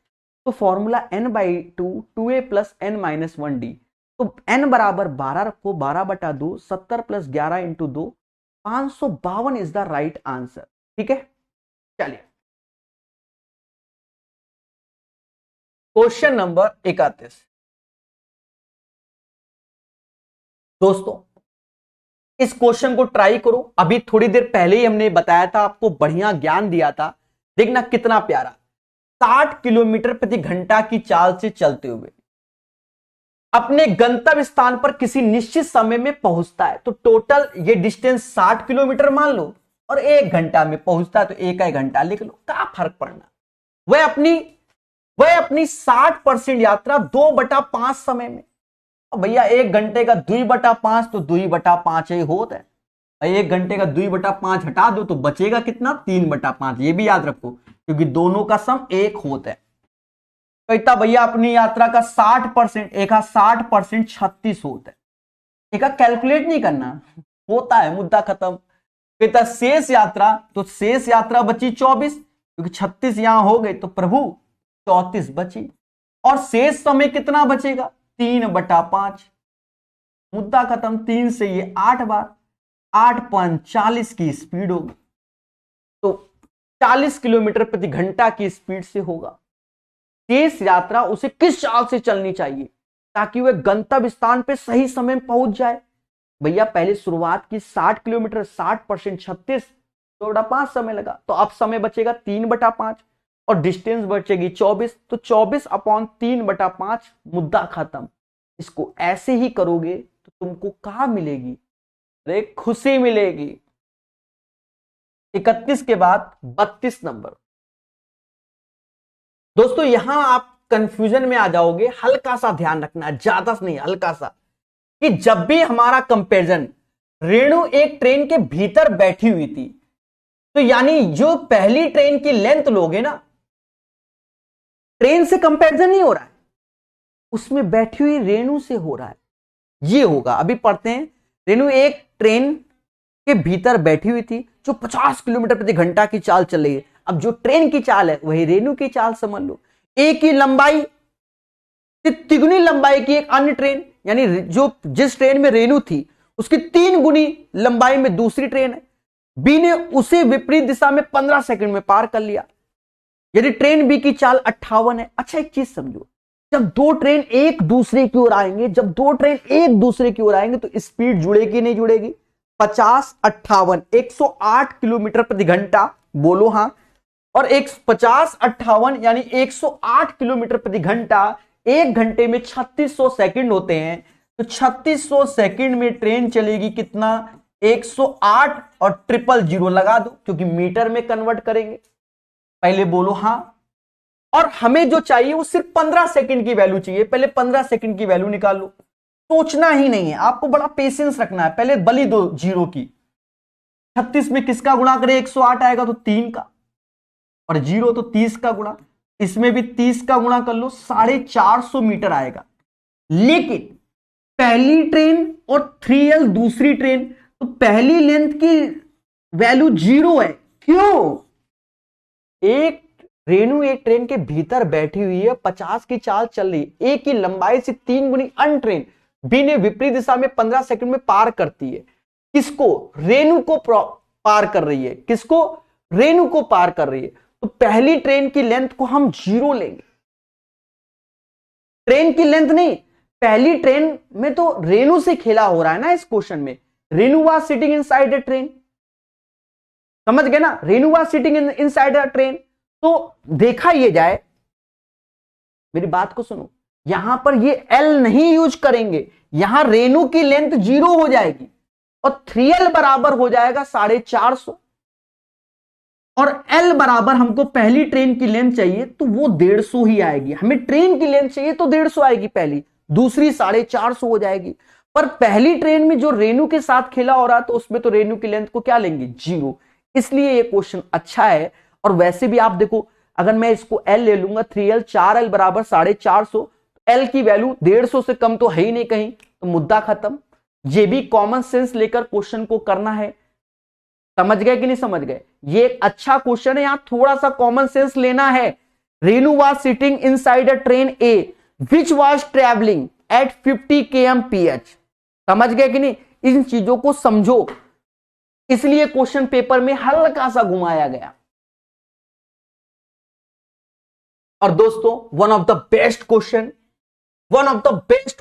Speaker 1: तो formula n/2 2a plus n-1d, तो n बराबर 12 रखो, 12/2, 70 plus 11 into 2, 552 is the right answer. ठीक है, चलिए क्वेश्चन नंबर 31। दोस्तों इस क्वेश्चन को ट्राई करो, अभी थोड़ी देर पहले ही हमने बताया था, आपको बढ़िया ज्ञान दिया था, देखना कितना प्यारा। 60 किलोमीटर प्रति घंटा की चाल से चलते हुए अपने गंतव्य स्थान पर किसी निश्चित समय में पहुंचता है, तो टोटल ये डिस्टेंस 60 किलोमीटर मान लो, और 1 घंटा में पहुंचता है, तो 1 घंटा लिख लो, क्या फर्क पड़ना। वह अपनी 60% यात्रा 2/5 समय में, भैया 1 घंटे का 2/5 तो 2/5 ही होता है। 1 घंटे का 2/5 हटा दो तो बचेगा कितना? 3/5। ये भी याद रखो, क्योंकि दोनों का सम 1 होता है। कहता भैया अपनी यात्रा का 60%, एक 60% 36 होता है, एक कैलकुलेट नहीं करना, होता है, मुद्दा खत्म। कहता शेष यात्रा, तो शेष यात्रा बची 24, क्योंकि 36 यहां हो गए, तो प्रभु 34 बची, और शेष समय कितना बचेगा? 3/5। मुद्दा खत्म। 3 से ये 8 बार, 8.40 की स्पीड होगी, तो 40 किलोमीटर प्रति घंटा की स्पीड से होगा। शेष यात्रा उसे किस चाल से चलनी चाहिए ताकि वह गंतव्य स्थान पे सही समय में पहुंच जाए? भैया पहले शुरुआत की 60 किलोमीटर, 60% 36, 2/5 समय लगा, तो अब समय बचेगा 3/5, और डिस्टेंस बचेगी 24, तो 24/3/5, मुद्दा खत्म। इसको ऐसे ही करोगे तो तुमको कहां मिलेगी? अरे खुशी मिलेगी। 31 के बाद 32 नंबर। दोस्तों यहां आप कंफ्यूजन में आ जाओगे, हल्का सा ध्यान रखना, ज्यादा नहीं, हल्का सा, कि जब भी हमारा कंपैरिजन, रेणु एक ट्रेन के भीतर बैठी हुई थी, तो यानी जो पहली ट्रेन की लेंथ लोगे ना, ट्रेन से कंपैरिजन नहीं हो रहा है, उसमें बैठी हुई रेणु से हो रहा है। ये होगा, अभी पढ़ते हैं। रेणु एक ट्रेन के भीतर बैठी हुई थी जो 50 किलोमीटर प्रति घंटा की चाल चल रही है। अब जो ट्रेन की चाल है वही रेणु की चाल समझ लो। एक ही लंबाई से तिगुनी लंबाई की एक अन्य ट्रेन, यानी जो जिस ट्रेन में रेणु थी उसकी 3 गुनी लंबाई में दूसरी ट्रेन है। बी ने उसे विपरीत दिशा में 15 सेकंड में पार कर लिया। यदि ट्रेन बी की चाल 58 है। अच्छा एक चीज समझो, जब दो ट्रेन एक दूसरे की ओर आएंगे, तो स्पीड जुड़ेगी नहीं जुड़ेगी? 50 58 108 किलोमीटर प्रति घंटा, बोलो हां। और 50 58 यानी 108 किलोमीटर प्रति घंटा, 1 घंटे में 3600 सेकंड होते हैं, तो 3600 सेकंड में ट्रेन चलेगी कितना? 108, और 000 लगा दो क्योंकि मीटर में कन्वर्ट करेंगे। पहले बोलो हां। और हमें जो चाहिए वो सिर्फ 15 सेकंड की वैल्यू चाहिए। पहले 15 सेकंड की वैल्यू निकालो, सोचना ही नहीं है, आपको बड़ा पेशेंस रखना है। पहले बलि दो जीरो की, 36 में किसका गुणा करें 108 आएगा तो 3 का, और 0 तो 30 का गुणा, इसमें भी 30 का गुणा कर लो 450 मीटर आएगा। लेकिन पहली ट्रेन और 3L दूसरी ट्रेन, तो पहली लेंथ की वैल्यू 0 है। क्यों? एक रेणु एक ट्रेन के भीतर बैठी हुई है, 50 की चाल चल रही है, ए की लंबाई से 3 गुनी अन्य ट्रेन बी ने विपरीत दिशा में 15 सेकंड में पार करती है। किसको? रेणु को पार कर रही है। किसको? रेणु को पार कर रही है। तो पहली ट्रेन की लेंथ को हम 0 लेंगे। ट्रेन की लेंथ नहीं, पहली ट्रेन में तो रेणु से खेला हो रहा है ना इस क्वेश्चन में। Renu was sitting inside a train, समझ गए ना, Renu was sitting inside a train. तो देखा ये जाए, मेरी बात को सुनो, यहां पर ये L नहीं यूज करेंगे, यहां रेणु की लेंथ 0 हो जाएगी और 3L बराबर हो जाएगा 450, और L बराबर हमको पहली ट्रेन की लेंथ चाहिए तो वो 150 ही आएगी। हमें ट्रेन की लेंथ चाहिए तो 150 आएगी पहली, दूसरी 450 हो जाएगी। पर पहली ट्रेन में जो रेणु के साथ खेला हो रहा तो उसमें तो रेणु की लेंथ को क्या लेंगे? 0। इसलिए ये क्वेश्चन अच्छा है। और वैसे भी आप देखो, अगर मैं इसको L ले लूंगा 3L, 4L बराबर 450, L की वैल्यू 150 से कम तो है ही नहीं कहीं, तो मुद्दा खत्म। ये भी कॉमन सेंस लेकर क्वेश्चन को करना है। समझ गए कि नहीं समझ गए? ये एक अच्छा क्वेश्चन है, यहां थोड़ा सा कॉमन सेंस लेना है। Renu was sitting inside a train A which was travelling at 50 kmph। समझ गए कि नहीं? इन चीजों को समझो, इसलिए क्वेश्चन पेपर में हल्का सा घुमाया गया। और दोस्तों, one of the best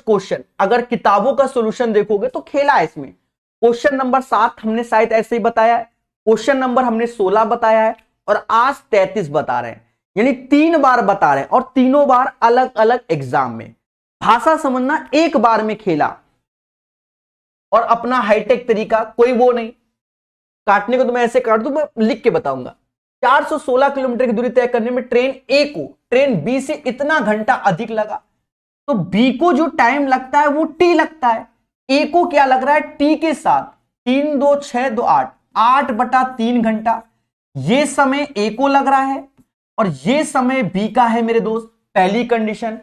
Speaker 1: question, अगर किताबों का सॉल्यूशन देखोगे तो खेला है इसमें। क्वेश्चन नंबर 7 हमने शायद ऐसे ही बताया है, क्वेश्चन नंबर हमने 16 बताया है, और आज 33 बता रहे हैं, यानी 3 बार बता रहे हैं, और तीनों बार अलग अलग एग्जाम में। भाषा समझना, एक बार में खेला, और अपना हाईटेक तरीका, कोई वो नहीं काटने को तो मैं ऐसे काट दूं, मैं लिख के बताऊंगा। 416 किलोमीटर की दूरी तय करने में ट्रेन ए को ट्रेन बी से इतना घंटा अधिक लगा, तो बी को जो टाइम लगता है वो टी लगता है, ए को क्या लग रहा है? टी के साथ 3 2 6 2 8/3 घंटा। ये समय ए को लग रहा है और ये समय बी का है मेरे दोस्त। पहली कंडीशन,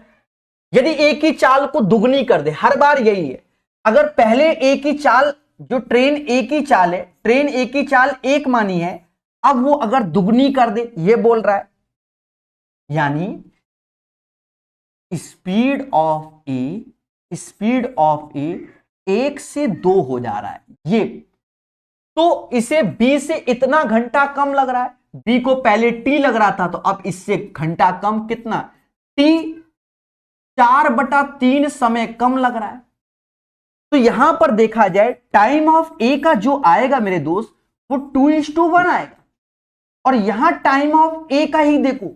Speaker 1: यदि ए की चाल को दुगनी कर दे, हर बार यही है, अगर पहले ए की चाल, जो ट्रेन ए की चाल है, ट्रेन ए की चाल 1 मानी है, अब वो अगर दुगनी कर दे, ये बोल रहा है, यानी स्पीड ऑफ ए 1 से 2 हो जा रहा है ये, तो इसे बी से इतना घंटा कम लग रहा है। बी को पहले टी लग रहा था, तो अब इससे घंटा कम, कितना? टी 4/3 समय कम लग रहा है। तो यहां पर देखा जाए, टाइम ऑफ ए का जो आएगा मेरे दोस्त, वो 2:1 आएगा, और यहां टाइम ऑफ ए का ही देखो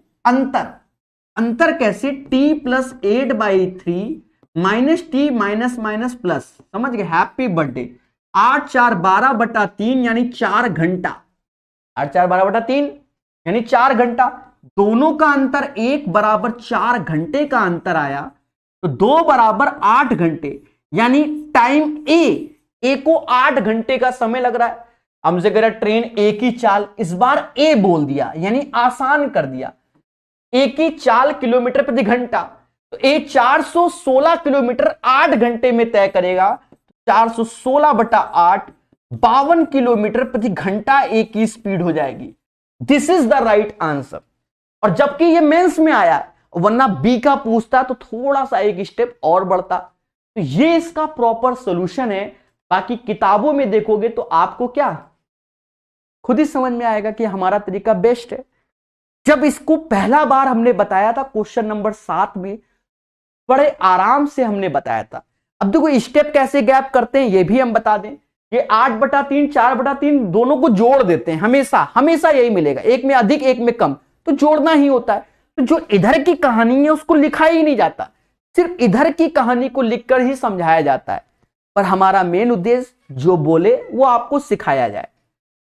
Speaker 1: अंतर कैसे? t + 8/3 minus T minus plus, समझ गए? Happy birthday. 8 4 12/3 यानी 4 घंटा, 8 4 12/3 यानी 4 घंटा। दोनों का अंतर 1 बराबर 4 घंटे का अंतर आया, तो 2 बराबर 8 घंटे, यानी टाइम ए को 8 घंटे का समय लग रहा है। हमसे कह रहा ट्रेन ए की चाल, इस बार ए बोल दिया, यानी आसान कर दिया। ए की चाल किलोमीटर प्रति घंटा, तो ए 416 किलोमीटर 8 घंटे में तय करेगा। 416/8 52 किलोमीटर प्रति घंटा ए की स्पीड हो जाएगी। This is the right answer. और जबकि ये मेंस में आया, वरना बी का पूछता तो थोड़ा सा एक स्टेप और बढ़ता। तो ये इसका प्रॉपर सॉल्यूशन है। बाकी किताबों में देखोगे तो आपको क्या खुद ही समझ में आएगा कि हमारा तरीका बेस्ट है। जब इसको पहला बार हमने बताया था क्वेश्चन नंबर 7 में, बड़े आराम से हमने बताया था। अब देखो स्टेप कैसे गैप करते हैं ये भी हम बता दें। ये 8/3 4/3 दोनों को जोड़ देते हैं, हमेशा यही मिलेगा, एक में अधिक एक में कम, तो जोड़ना ही होता है। तो जो इधर की कहानी है उसको लिखा ही नहीं जाता, सिर्फ इधर की कहानी को लिखकर ही समझाया जाता है। पर हमारा मेन उद्देश्य जो बोले वो आपको सिखाया जाए।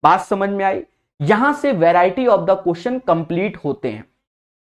Speaker 1: बात समझ में आई? यहां से variety of the question complete होते हैं।